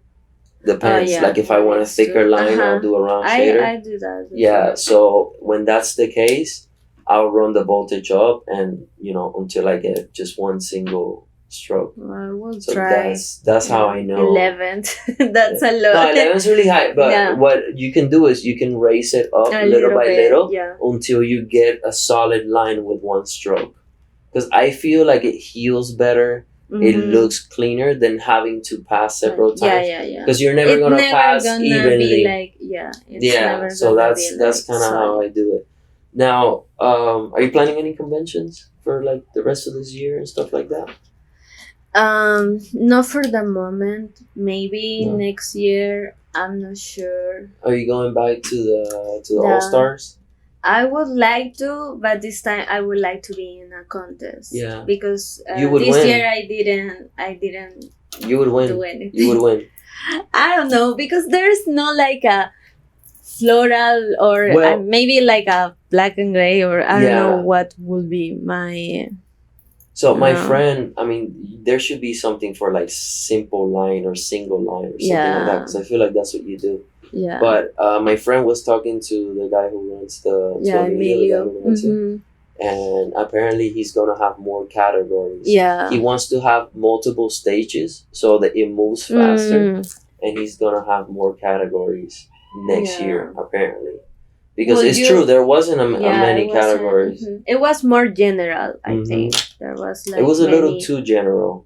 Speaker 1: Depends. Like if I want a thicker line, I'll do a round shader.
Speaker 2: I do that.
Speaker 1: Yeah. So when that's the case, I'll run the voltage up and until I get just one single stroke.
Speaker 2: I will
Speaker 1: So
Speaker 2: try.
Speaker 1: that's how I know.
Speaker 2: 11. That's a lot.
Speaker 1: No, 11 is really high. But what you can do is you can raise it up little by little until you get a solid line with one stroke. Because I feel like it heals better. Mm-hmm. It looks cleaner than having to pass several times.
Speaker 2: Yeah.
Speaker 1: Because you're never gonna pass evenly. So that's kind of how I do it. Now, are you planning any conventions for like the rest of this year and stuff like that?
Speaker 2: Not for the moment. Maybe next year. I'm not sure.
Speaker 1: Are you going back to the All Stars?
Speaker 2: I would like to, but this time I would like to be in a contest.
Speaker 1: Yeah.
Speaker 2: Because
Speaker 1: this
Speaker 2: year I didn't.
Speaker 1: You would win.
Speaker 2: Do anything.
Speaker 1: You would win.
Speaker 2: I don't know, because there's not like a floral or maybe like a black and gray, or I don't know what would be my.
Speaker 1: So my friend, there should be something for like simple line or single line or something like that, because I feel like that's what you do.
Speaker 2: Yeah.
Speaker 1: But my friend was talking to the guy who runs the
Speaker 2: Emilio.
Speaker 1: And apparently he's gonna have more categories.
Speaker 2: Yeah.
Speaker 1: He wants to have multiple stages so that it moves faster, and he's gonna have more categories next year apparently. Because true, there wasn't many categories.
Speaker 2: It was more general, I think. There was like
Speaker 1: it was a little too general.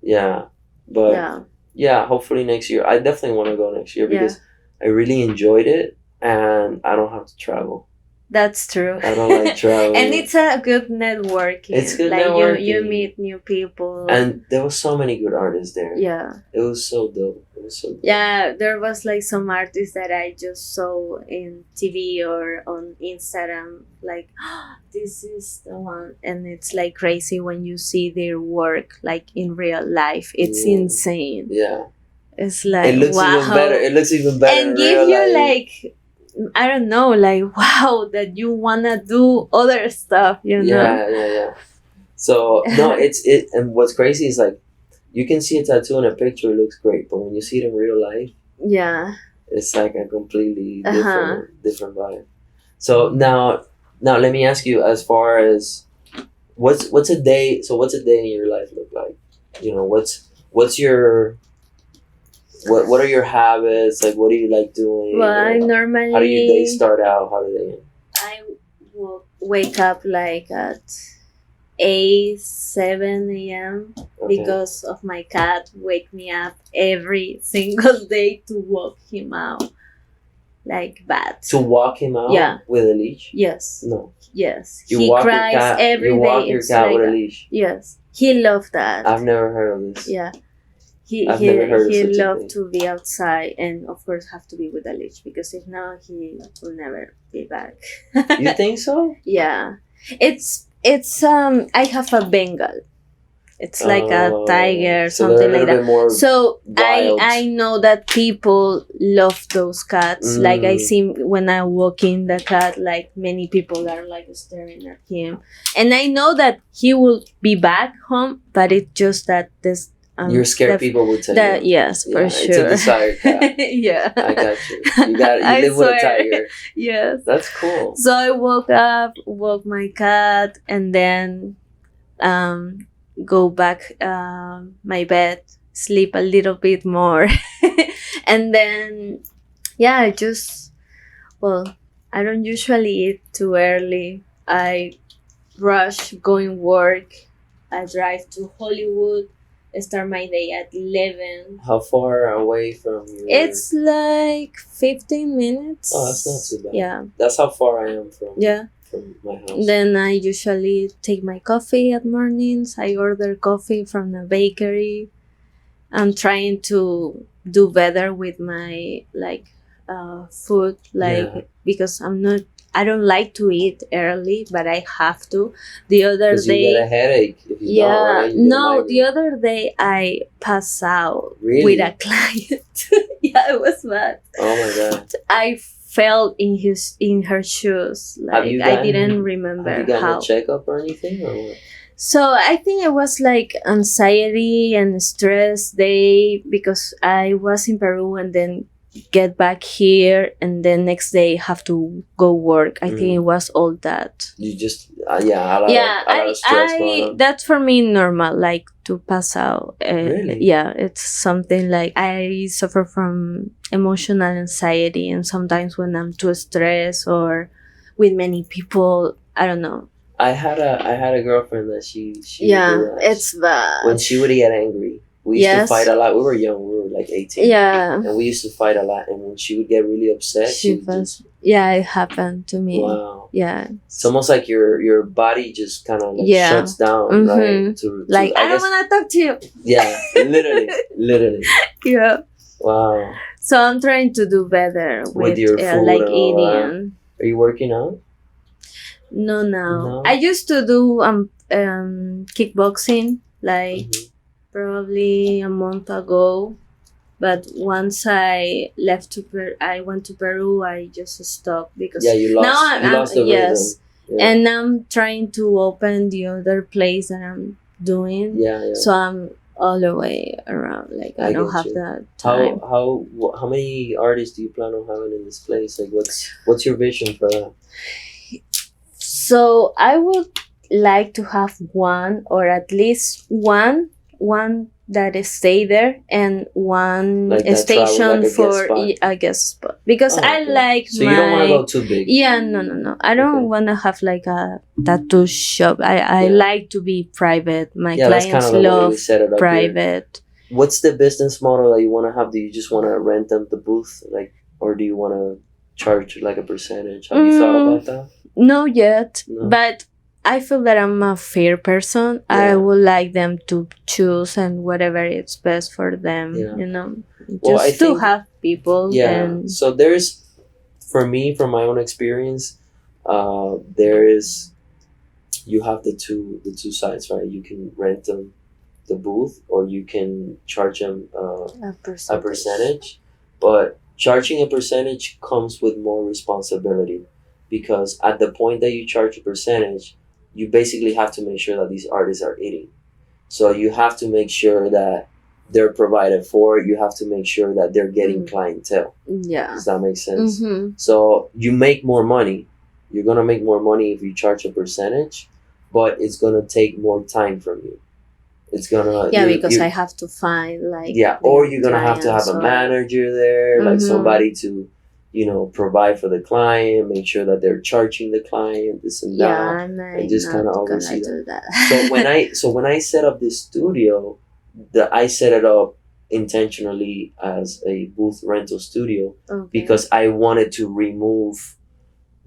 Speaker 1: Yeah, but hopefully next year. I definitely want to go next year because I really enjoyed it and I don't have to travel.
Speaker 2: That's true.
Speaker 1: I don't like traveling.
Speaker 2: And it's a good networking.
Speaker 1: It's good networking.
Speaker 2: You meet new people.
Speaker 1: And there was so many good artists there.
Speaker 2: Yeah.
Speaker 1: It was so dope.
Speaker 2: Yeah, there was like some artists that I just saw in TV or on Instagram. Like, this is the one. And it's like crazy when you see their work like in real life. It's insane.
Speaker 1: Yeah.
Speaker 2: It's like,
Speaker 1: it looks even better. It looks even better.
Speaker 2: And give you like, I don't know, like, wow, that you wanna do other stuff, you know?
Speaker 1: Yeah. So no, and what's crazy is like, you can see a tattoo in a picture, it looks great, but when you see it in real life, it's like a completely different vibe. So now let me ask you, as far as what's a day in your life look like? what's your what are your habits? Like, what do you like doing?
Speaker 2: Well, I
Speaker 1: How do your day
Speaker 2: normally
Speaker 1: start out? How do they end?
Speaker 2: I wake up like at 7 a.m.
Speaker 1: Okay.
Speaker 2: because of my cat wake me up every single day to walk him out like bad.
Speaker 1: To walk him out?
Speaker 2: Yeah.
Speaker 1: With a leash?
Speaker 2: Yes.
Speaker 1: No.
Speaker 2: Yes.
Speaker 1: You
Speaker 2: he
Speaker 1: walk
Speaker 2: cries
Speaker 1: your cat,
Speaker 2: every
Speaker 1: you
Speaker 2: day.
Speaker 1: walk your
Speaker 2: It's
Speaker 1: cat
Speaker 2: like
Speaker 1: with a
Speaker 2: that.
Speaker 1: leash?
Speaker 2: Yes. He loved that.
Speaker 1: I've never heard of this.
Speaker 2: Yeah.
Speaker 1: I've never heard of
Speaker 2: He
Speaker 1: such a
Speaker 2: loved
Speaker 1: thing.
Speaker 2: to be outside and of course have to be with a leash because if not he will never be back.
Speaker 1: You think so?
Speaker 2: Yeah. It's I have a Bengal. It's like a tiger,
Speaker 1: so
Speaker 2: something
Speaker 1: they're a
Speaker 2: like
Speaker 1: little
Speaker 2: that.
Speaker 1: bit more
Speaker 2: So
Speaker 1: wild.
Speaker 2: I know that people love those cats. Like I see when I walk in the cat, like many people are like staring at him, and I know that he will be back home. But it's just that this.
Speaker 1: You're scared people will tell you.
Speaker 2: Yes, for
Speaker 1: It's
Speaker 2: sure.
Speaker 1: a desired cat.
Speaker 2: Yeah,
Speaker 1: I got you. You live with a tiger.
Speaker 2: Yes,
Speaker 1: that's cool.
Speaker 2: So I woke up, walk my cat, and then go back my bed, sleep a little bit more, and then I just I don't usually eat too early. I rush going work. I drive to Hollywood. Start my day at 11.
Speaker 1: How far away from you?
Speaker 2: It's like 15 minutes.
Speaker 1: Oh, that's not too bad.
Speaker 2: Yeah.
Speaker 1: That's how far I am from my house.
Speaker 2: Then I usually take my coffee at mornings. I order coffee from the bakery. I'm trying to do better with my food, because I don't like to eat early, but I have to. The other day,
Speaker 1: you get a headache if you don't, right?
Speaker 2: The other day I passed out
Speaker 1: Really?
Speaker 2: with a client. Yeah, it was bad.
Speaker 1: Oh my god!
Speaker 2: I fell in her shoes. Like I didn't remember
Speaker 1: have you gotten
Speaker 2: how.
Speaker 1: a checkup or anything or what?
Speaker 2: So I think it was like anxiety and stress day because I was in Peru and then get back here and then next day have to go work. I think it was all that.
Speaker 1: You just a lot of stress going on.
Speaker 2: That's for me normal, like to pass out.
Speaker 1: Really?
Speaker 2: Yeah, it's something like I suffer from emotional anxiety, and sometimes when I'm too stressed or with many people, I don't know.
Speaker 1: I had a girlfriend that she would do that.
Speaker 2: It's bad.
Speaker 1: When she would get angry, we used to fight a lot. We were young. We were like 18.
Speaker 2: Yeah.
Speaker 1: And we used to fight a lot. And when she would get really upset,
Speaker 2: it happened to me.
Speaker 1: Wow.
Speaker 2: Yeah.
Speaker 1: It's almost like your body just kind of shuts down, right?
Speaker 2: I don't want to talk to you.
Speaker 1: Yeah, literally.
Speaker 2: Yeah.
Speaker 1: Wow.
Speaker 2: So I'm trying to do better with
Speaker 1: your food
Speaker 2: like
Speaker 1: and all
Speaker 2: eating.
Speaker 1: Are you working out?
Speaker 2: No. I used to do kickboxing probably a month ago, but once I went to Peru, I just stopped because
Speaker 1: you lost the rhythm.
Speaker 2: Yeah. And I'm trying to open the other place that I'm doing.
Speaker 1: Yeah.
Speaker 2: So I'm all the way around. Like I don't have that time.
Speaker 1: How many artists do you plan on having in this place? Like what's your vision for that?
Speaker 2: So I would like to have one or at least one that is stay there and one station for a guest spot because I like
Speaker 1: so you don't want to go too big.
Speaker 2: No. I don't want to have like a tattoo shop. I like to be private. My clients love private.
Speaker 1: What's the business model that you want to have? Do you just want to rent them the booth, or do you want to charge like a percentage? Have you thought about that?
Speaker 2: No yet, but I feel that I'm a fair person. I would like them to choose and whatever is best for them, just to have people.
Speaker 1: Yeah.
Speaker 2: And
Speaker 1: so there's, for me, from my own experience, you have the two sides, right? You can rent them the booth or you can charge them a percentage. But charging a percentage comes with more responsibility because at the point that you charge a percentage, you basically have to make sure that these artists are eating. So you have to make sure that they're provided for. You have to make sure that they're getting clientele.
Speaker 2: Yeah.
Speaker 1: Does that make sense?
Speaker 2: Mm-hmm.
Speaker 1: So you make more money. You're going to make more money if you charge a percentage, but it's going to take more time from you. It's gonna
Speaker 2: Yeah, because I have to find like
Speaker 1: or you're gonna have to have a
Speaker 2: clients or
Speaker 1: manager there, like
Speaker 2: Mhm.
Speaker 1: somebody to, provide for the client, make sure that they're charging the client this and that,
Speaker 2: and
Speaker 1: and
Speaker 2: I'm
Speaker 1: just kind of
Speaker 2: not gonna
Speaker 1: oversee that.
Speaker 2: do that.
Speaker 1: So when I set up this studio, I set it up intentionally as a booth rental studio
Speaker 2: Okay.
Speaker 1: because I wanted to remove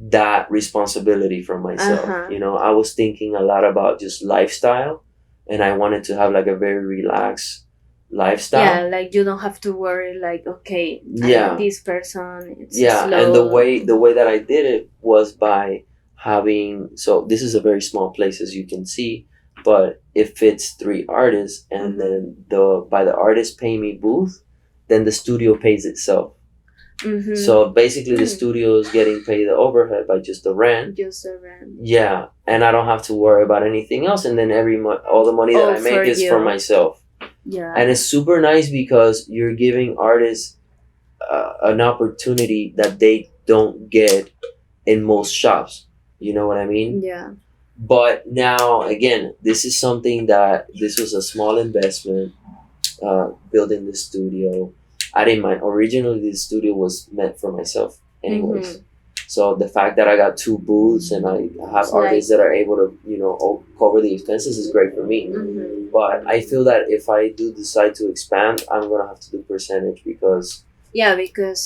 Speaker 1: that responsibility from myself.
Speaker 2: Uh-huh.
Speaker 1: I was thinking a lot about just lifestyle, and I wanted to have like a very relaxed lifestyle.
Speaker 2: Yeah, like you don't have to worry like, okay,
Speaker 1: Yeah.
Speaker 2: this person it's
Speaker 1: Yeah,
Speaker 2: slow.
Speaker 1: and the way that I did it was by having, so this is a very small place, as you can see, but it fits 3 artists, and
Speaker 2: Mhm.
Speaker 1: then by the artist paying me booth, then the studio pays itself.
Speaker 2: Mhm.
Speaker 1: So basically, the studio is getting paid the overhead by just the rent.
Speaker 2: Just the rent.
Speaker 1: Yeah, and I don't have to worry about anything else, and then every month, all the money that
Speaker 2: All
Speaker 1: I make
Speaker 2: for
Speaker 1: is
Speaker 2: you.
Speaker 1: for myself.
Speaker 2: Yeah.
Speaker 1: And it's super nice because you're giving artists an opportunity that they don't get in most shops. You know what I mean?
Speaker 2: Yeah.
Speaker 1: But now, again, this is something that this was a small investment, building the studio. I didn't mind. Originally, the studio was meant for myself, anyways. So the fact that I got 2 booths and I have
Speaker 2: It's
Speaker 1: artists
Speaker 2: like-
Speaker 1: that are able to, cover the expenses is great for me.
Speaker 2: Mhm.
Speaker 1: But I feel that if I do decide to expand, I'm gonna have to do percentage because
Speaker 2: Yeah, because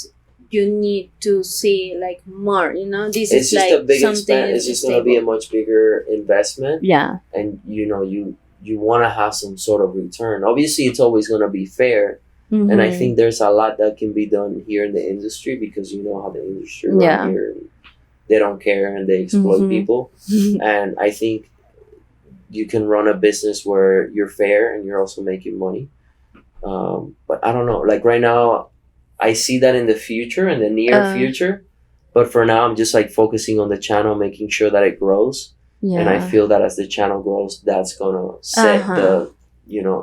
Speaker 2: you need to see like more. This
Speaker 1: it's
Speaker 2: is
Speaker 1: just
Speaker 2: like
Speaker 1: a big
Speaker 2: something
Speaker 1: expense. It's just gonna be a
Speaker 2: stable.
Speaker 1: much bigger investment,
Speaker 2: Yeah.
Speaker 1: and you want to have some sort of return. Obviously, it's always gonna be fair, and I think there's a lot that can be done here in the industry because you know how the industry run
Speaker 2: Yeah.
Speaker 1: here. And they don't care and they exploit
Speaker 2: Mhm.
Speaker 1: people, and I think you can run a business where you're fair and you're also making money. But I don't know. Like right now, I see that in the future, in the near future. But for now, I'm just like focusing on the channel, making sure that it grows.
Speaker 2: Yeah.
Speaker 1: And I feel that as the channel grows, that's gonna set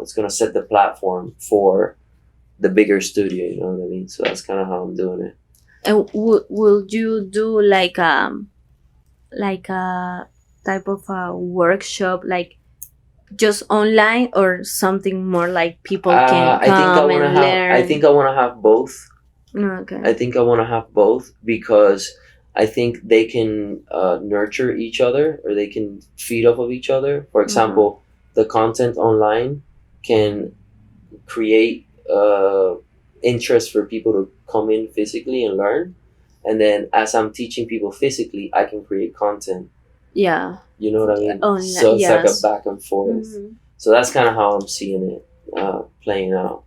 Speaker 1: it's gonna set the platform for the bigger studio. You know what I mean? So that's kind of how I'm doing it.
Speaker 2: And will you do like a type of a workshop like just online or something more like people can come and learn?
Speaker 1: I think I want to have both.
Speaker 2: Okay.
Speaker 1: I think I want to have both because I think they can nurture each other, or they can feed off of each other. For example, the content online can create interest for people to come in physically and learn. And then as I'm teaching people physically, I can create content.
Speaker 2: Yeah.
Speaker 1: You know what I mean?
Speaker 2: Online,
Speaker 1: So it's
Speaker 2: yes.
Speaker 1: like a back and forth. So that's kind of how I'm seeing it playing out.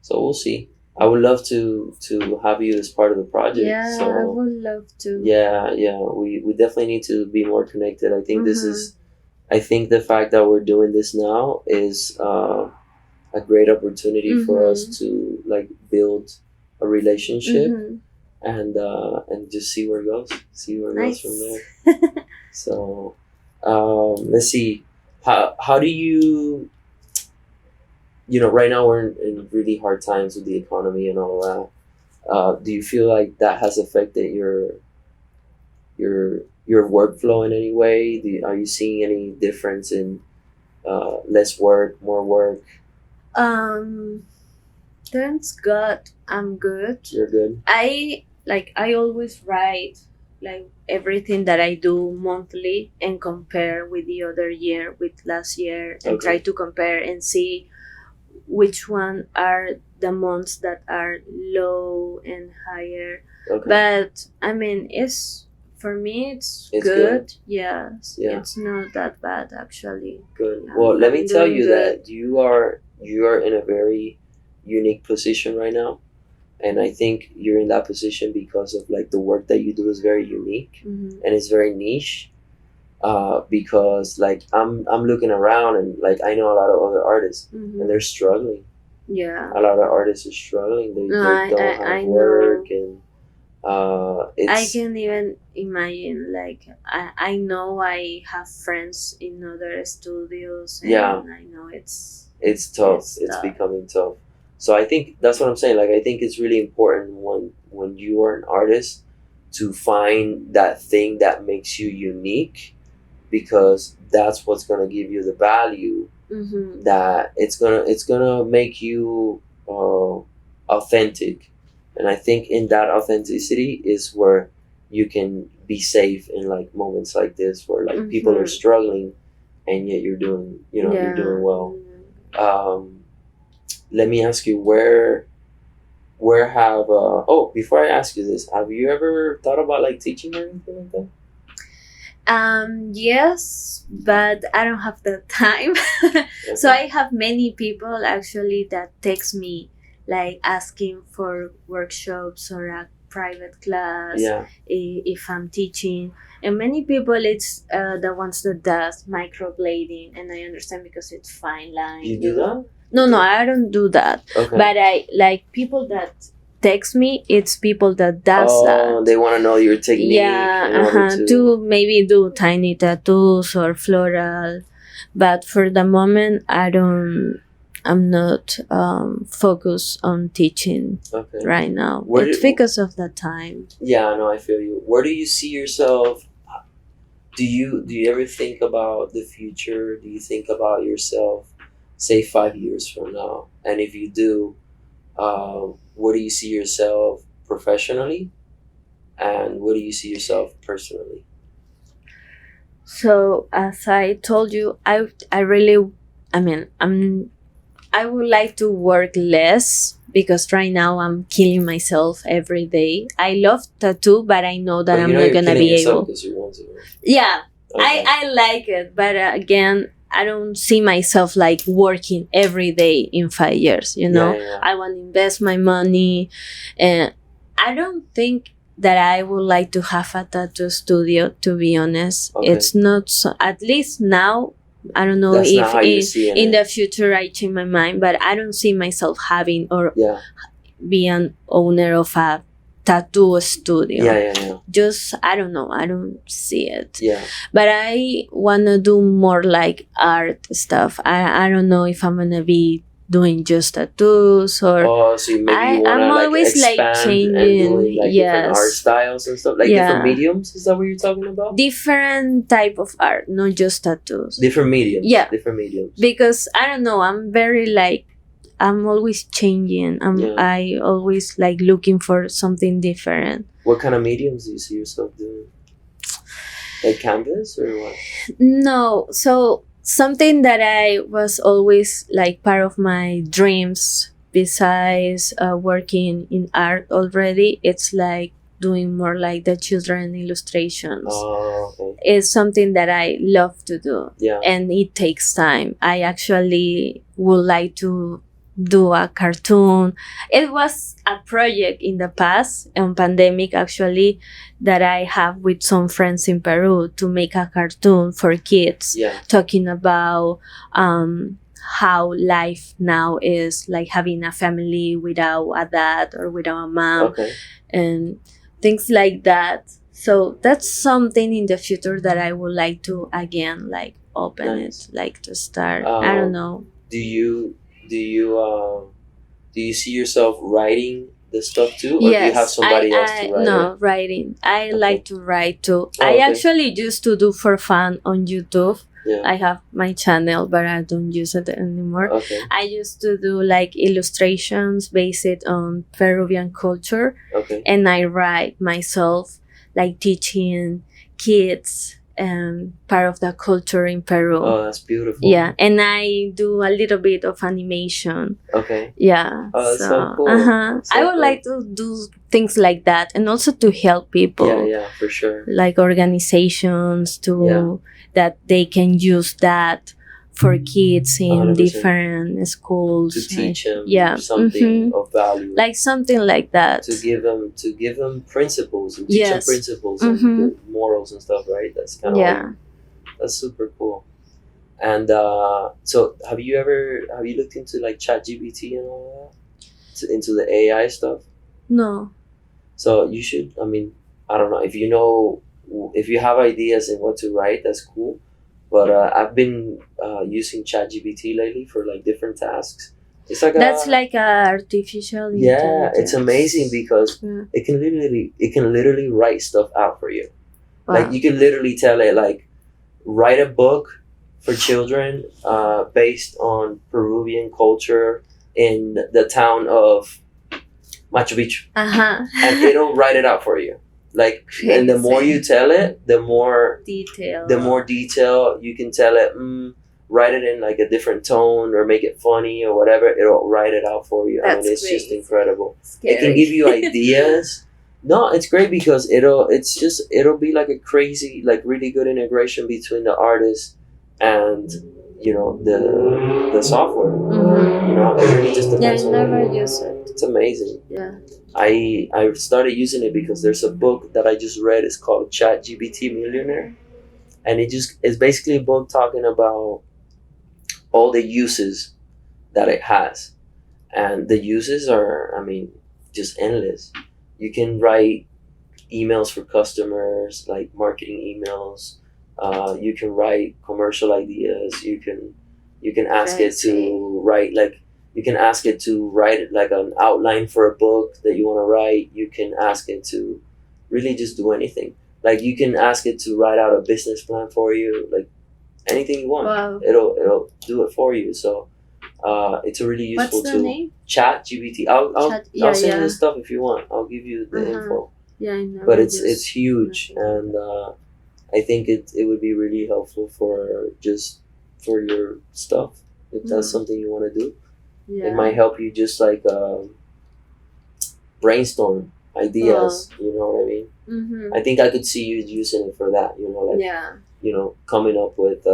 Speaker 1: So we'll see. I would love to have you as part of the project.
Speaker 2: Yeah,
Speaker 1: so,
Speaker 2: I would love to.
Speaker 1: Yeah. We definitely need to be more connected. I think I think the fact that we're doing this now is a great opportunity for us to like build a relationship and just see where it goes. See where it goes from there. So let's see. How do you? Right now we're in really hard times with the economy and all that. Do you feel like that has affected your workflow in any way? Are you seeing any difference in less work, more work?
Speaker 2: Thanks God, I'm good.
Speaker 1: You're good.
Speaker 2: I always write like everything that I do monthly and compare with the other year, with last year, and try to compare and see which one are the months that are low and higher.
Speaker 1: Okay.
Speaker 2: But I mean, for me it's good. Yes.
Speaker 1: Yeah.
Speaker 2: It's not that bad actually.
Speaker 1: Good. Well, let me tell you that you are in a very unique position right now, and I think you're in that position because of like the work that you do is very unique and it's very niche. Because like I'm looking around and like I know a lot of other artists and they're struggling.
Speaker 2: Yeah.
Speaker 1: A lot of artists are struggling. They don't have work and
Speaker 2: I can even imagine like I know I have friends in other studios and I know it's
Speaker 1: tough. It's becoming tough. So I think that's what I'm saying. Like I think it's really important when you are an artist to find that thing that makes you unique, because that's what's going to give you the value that it's gonna make you authentic, and I think in that authenticity is where you can be safe in like moments like this where like people are struggling, and yet you're doing you're doing well. Let me ask you, where have before I ask you this, have you ever thought about like teaching or anything like that?
Speaker 2: Yes, but I don't have the time.
Speaker 1: Okay.
Speaker 2: So I have many people actually that text me like asking for workshops or a private class
Speaker 1: Yeah.
Speaker 2: if I'm teaching. And many people it's the ones that does microblading, and I understand because it's fine line.
Speaker 1: You do that?
Speaker 2: No, I don't do that.
Speaker 1: Okay.
Speaker 2: But I like people that text me. It's people that does that.
Speaker 1: They want to know your technique.
Speaker 2: Yeah, to maybe do tiny tattoos or floral, but for the moment, I'm not focused on teaching right now. It's because of the time.
Speaker 1: Yeah, no, I feel you. Where do you see yourself? Do you ever think about the future? Do you think about yourself, say 5 years from now? And if you do, where do you see yourself professionally, and where do you see yourself personally?
Speaker 2: So as I told you, I would like to work less because right now I'm killing myself every day. I love tattoo, but I know that I'm not gonna be able.
Speaker 1: You want to.
Speaker 2: Yeah,
Speaker 1: Okay.
Speaker 2: I like it, but again, I don't see myself like working every day in 5 years.
Speaker 1: Yeah.
Speaker 2: I want to invest my money, and I don't think that I would like to have a tattoo studio. To be honest, it's not so. At least now, I don't know if in the future I change my mind, but I don't see myself having or be an owner of a tattoo studio.
Speaker 1: Yeah.
Speaker 2: Just I don't know. I don't see it.
Speaker 1: Yeah.
Speaker 2: But I wanna do more like art stuff. I don't know if I'm gonna be doing just tattoos or.
Speaker 1: So maybe you wanna
Speaker 2: I'm always
Speaker 1: expand
Speaker 2: like changing.
Speaker 1: and doing like different art styles and stuff, like different mediums. Is that what you're talking about?
Speaker 2: Different type of art, not just tattoos.
Speaker 1: Different mediums.
Speaker 2: Yeah.
Speaker 1: Different mediums.
Speaker 2: Because I don't know. I'm very like. I'm always changing. I always like looking for something different.
Speaker 1: What kind of mediums do you see yourself doing? Like canvas or what?
Speaker 2: No. So something that I was always like part of my dreams besides working in art already, it's like doing more like the children illustrations. It's something that I love to do.
Speaker 1: Yeah.
Speaker 2: And it takes time. I actually would like to do a cartoon. It was a project in the past, on pandemic actually, that I have with some friends in Peru to make a cartoon for kids, talking about how life now is, like having a family without a dad or without a mom, and things like that. So that's something in the future that I would like to again like open it, like to start. I don't know.
Speaker 1: Do you see yourself writing the stuff too, or do you have somebody else to write?
Speaker 2: No, writing. I like to write too. I actually used to do for fun on YouTube. I have my channel, but I don't use it anymore. I used to do like illustrations based on Peruvian culture, and I write myself, like teaching kids part of the culture in Peru.
Speaker 1: Oh, that's beautiful.
Speaker 2: Yeah, and I do a little bit of animation. Yeah.
Speaker 1: Oh, that's so cool.
Speaker 2: I would like to do things like that, and also to help people.
Speaker 1: Yeah, for sure.
Speaker 2: Like organizations that they can use that for kids in
Speaker 1: 100%.
Speaker 2: Different schools.
Speaker 1: To teach them something of value.
Speaker 2: Like something like that.
Speaker 1: To give them principles and teach them principles and good morals and stuff, right? That's kind of that's super cool. And so have you looked into like ChatGPT and all that? Into the AI stuff?
Speaker 2: No.
Speaker 1: So you should. I mean, I don't know if you have ideas in what to write. That's cool. But I've been using ChatGPT lately for like different tasks. It's like
Speaker 2: like a artificial intelligence.
Speaker 1: Yeah, it's amazing because it can literally write stuff out for you. Wow. Like you can literally tell it like write a book for children based on Peruvian culture in the town of Machu Picchu. And it'll write it out for you. Like,
Speaker 2: Crazy.
Speaker 1: and the more you tell it, the more detail you can tell it. Write it in like a different tone or make it funny or whatever. It'll write it out for you.
Speaker 2: That's
Speaker 1: it's
Speaker 2: great.
Speaker 1: just incredible.
Speaker 2: Scary.
Speaker 1: It can give you ideas. No, it's great because it'll be like a crazy, like really good integration between the artist and the software. It really just depends.
Speaker 2: I never use it.
Speaker 1: It's amazing.
Speaker 2: Yeah.
Speaker 1: I started using it because there's a book that I just read. It's called ChatGPT Millionaire, and it's basically a book talking about all the uses that it has, and the uses are, just endless. You can write emails for customers, like marketing emails. You can write commercial ideas. You can ask it to write like an outline for a book that you want to write. You can ask it to really just do anything. Like you can ask it to write out a business plan for you, like anything you want.
Speaker 2: Wow.
Speaker 1: It'll do it for you. So it's a really useful
Speaker 2: What's the
Speaker 1: tool.
Speaker 2: name?
Speaker 1: ChatGPT. I'll send you the stuff if you want. I'll give you the info.
Speaker 2: Yeah, I know.
Speaker 1: But it's huge, and I think it would be really helpful for your stuff if that's something you want to do.
Speaker 2: Yeah.
Speaker 1: It might help you just like brainstorm ideas. You know what I mean?
Speaker 2: Mm-hmm.
Speaker 1: I think I could see you using it for that. Coming up with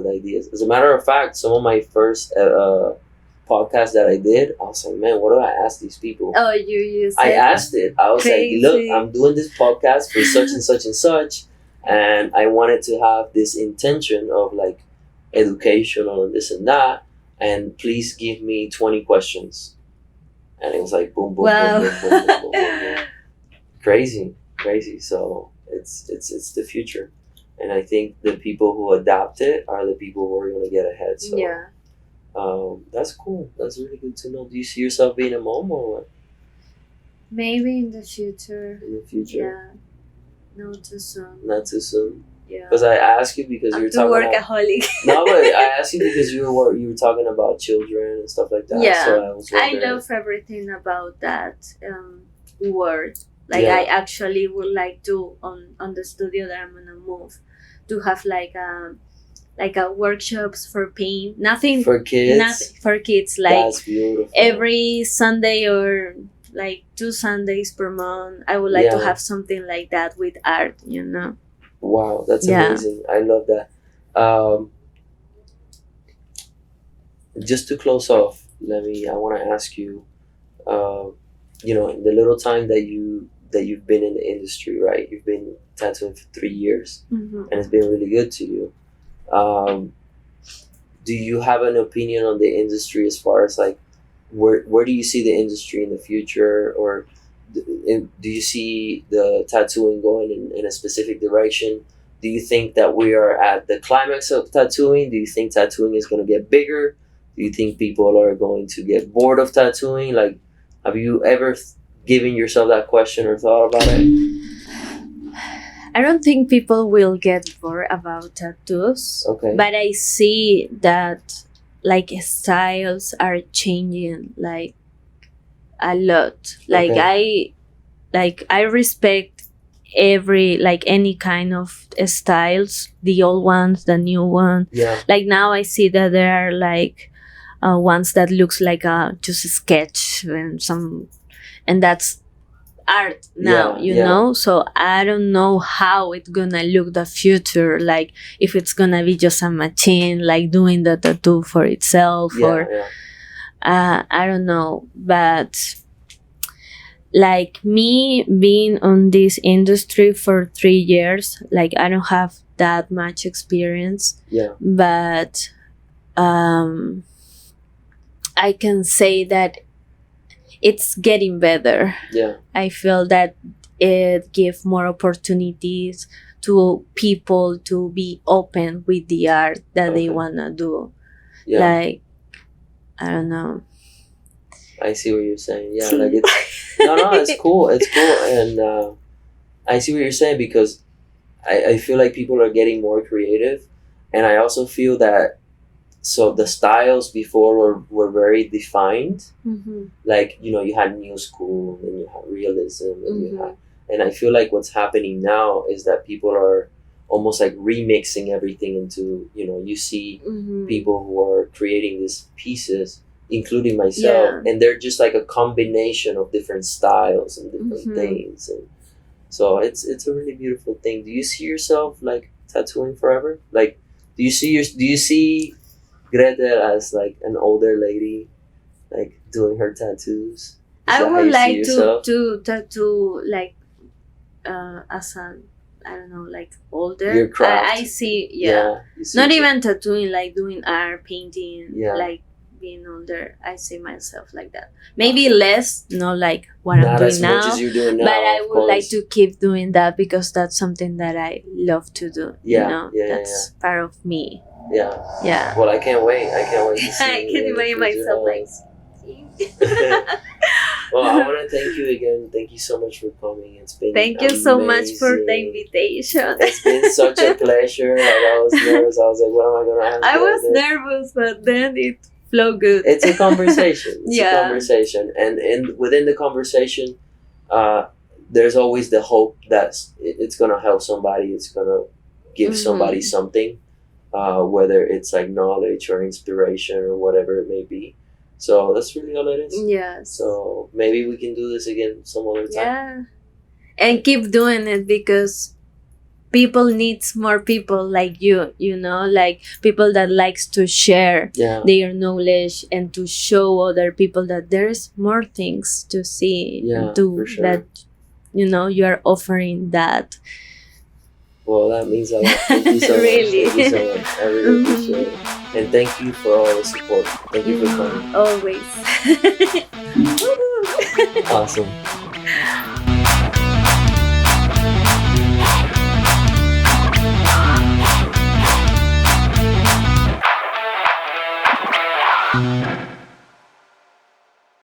Speaker 1: ideas. As a matter of fact, some of my first podcasts that I did, I was like, man, what do I ask these people?
Speaker 2: Oh, you used it?
Speaker 1: I asked it. I was
Speaker 2: Crazy.
Speaker 1: like, look, I'm doing this podcast for such and such and such, and I wanted to have this intention of like educational and this and that, and please give me 20 questions. And it was like boom, boom,
Speaker 2: wow.
Speaker 1: boom, boom, boom, boom, boom, boom. Crazy. So it's the future. And I think the people who adapt it are the people who are going to get ahead. So
Speaker 2: yeah.
Speaker 1: That's cool. That's really good to know. Do you see yourself being a mom or what?
Speaker 2: Maybe in the future.
Speaker 1: In the future?
Speaker 2: Yeah. Not too soon.
Speaker 1: Not too soon?
Speaker 2: Yeah.
Speaker 1: Because I asked you because you were talking
Speaker 2: workaholic.
Speaker 1: No, but I asked you because you were talking about children and stuff like that.
Speaker 2: Yeah.
Speaker 1: So I
Speaker 2: love everything about that word. Like
Speaker 1: Yeah.
Speaker 2: I actually would like to on the studio that I'm gonna move to have like a workshops for paint. Nothing
Speaker 1: for kids.
Speaker 2: Nothing for kids. Like
Speaker 1: that's beautiful.
Speaker 2: every Sunday or like 2 Sundays per month, I would like to
Speaker 1: Yeah.
Speaker 2: have something like that with art.
Speaker 1: Wow, that's
Speaker 2: Yeah.
Speaker 1: amazing. I love that. Just to close off, I want to ask you, in the little time that you've been in the industry, right? You've been tattooing for 3 years,
Speaker 2: Mm-hmm.
Speaker 1: and it's been really good to you. Do you have an opinion on the industry as far as like where do you see the industry in the future, or do you see the tattooing going in a specific direction? Do you think that we are at the climax of tattooing? Do you think tattooing is going to get bigger? Do you think people are going to get bored of tattooing? Like, have you ever given yourself that question or thought about it?
Speaker 2: I don't think people will get bored about tattoos.
Speaker 1: Okay.
Speaker 2: But I see that like styles are changing like a lot. Like I respect any kind of styles, the old ones, the new one.
Speaker 1: Yeah.
Speaker 2: Like now I see that there are like ones that looks like just a sketch and that's art now, you know. So I don't know how it's gonna look the future, like if it's gonna be just a machine like doing the tattoo for itself I don't know. But like me being on this industry for 3 years, like I don't have that much experience, but I can say that it's getting better. I feel that it gives more opportunities to people to be open with the art that they wanna do. Like, I don't know.
Speaker 1: I see what you're saying. Yeah, like it's cool. It's cool, and I see what you're saying because I feel like people are getting more creative, And I also feel that, so the styles before were very defined. Like, you know, you had new school and you had realism and you had, and I feel like what's happening now is that people are almost like remixing everything into, you know, you see people who are creating these pieces, including myself, and they're just like a combination of different styles and different things. And so it's a really beautiful thing. Do you see yourself like tattooing forever? Like, do you see Grettel as like an older lady, like doing her tattoos?
Speaker 2: I would like to tattoo like as an, I don't know, like older.
Speaker 1: Your craft.
Speaker 2: I see, yeah. Not even tattooing, like doing art, painting, like being older. I see myself like that. Maybe less, not like what I'm doing now. Not as much as you're doing now. But I would like to keep doing that because that's something that I love to do. Yeah, you know? That's part of me.
Speaker 1: Yeah.
Speaker 2: Yeah.
Speaker 1: Well, I can't wait. I can't wait to see.
Speaker 2: I can imagine myself like.
Speaker 1: Well, I want to thank you again. Thank you so much for coming. It's been
Speaker 2: thank you so much for the invitation.
Speaker 1: It's been such a pleasure. I was nervous. I was like, what am I going to ask?
Speaker 2: I was nervous, but then it flowed good.
Speaker 1: It's a conversation. It's a conversation. And within the conversation, there's always the hope that it's going to help somebody. It's going to give somebody something, whether it's like knowledge or inspiration or whatever it may be. So that's really all it is.
Speaker 2: Yes.
Speaker 1: So maybe we can do this again some other time.
Speaker 2: Yeah. And keep doing it because people needs more people like you know, like people that likes to share their knowledge and to show other people that there's more things to see that, you know, you are offering that.
Speaker 1: Well, that means a lot. Thank you so much.
Speaker 2: Really?
Speaker 1: Thank you so much. I really appreciate it. And thank you for all the support. Thank you for coming.
Speaker 2: Always.
Speaker 1: Awesome.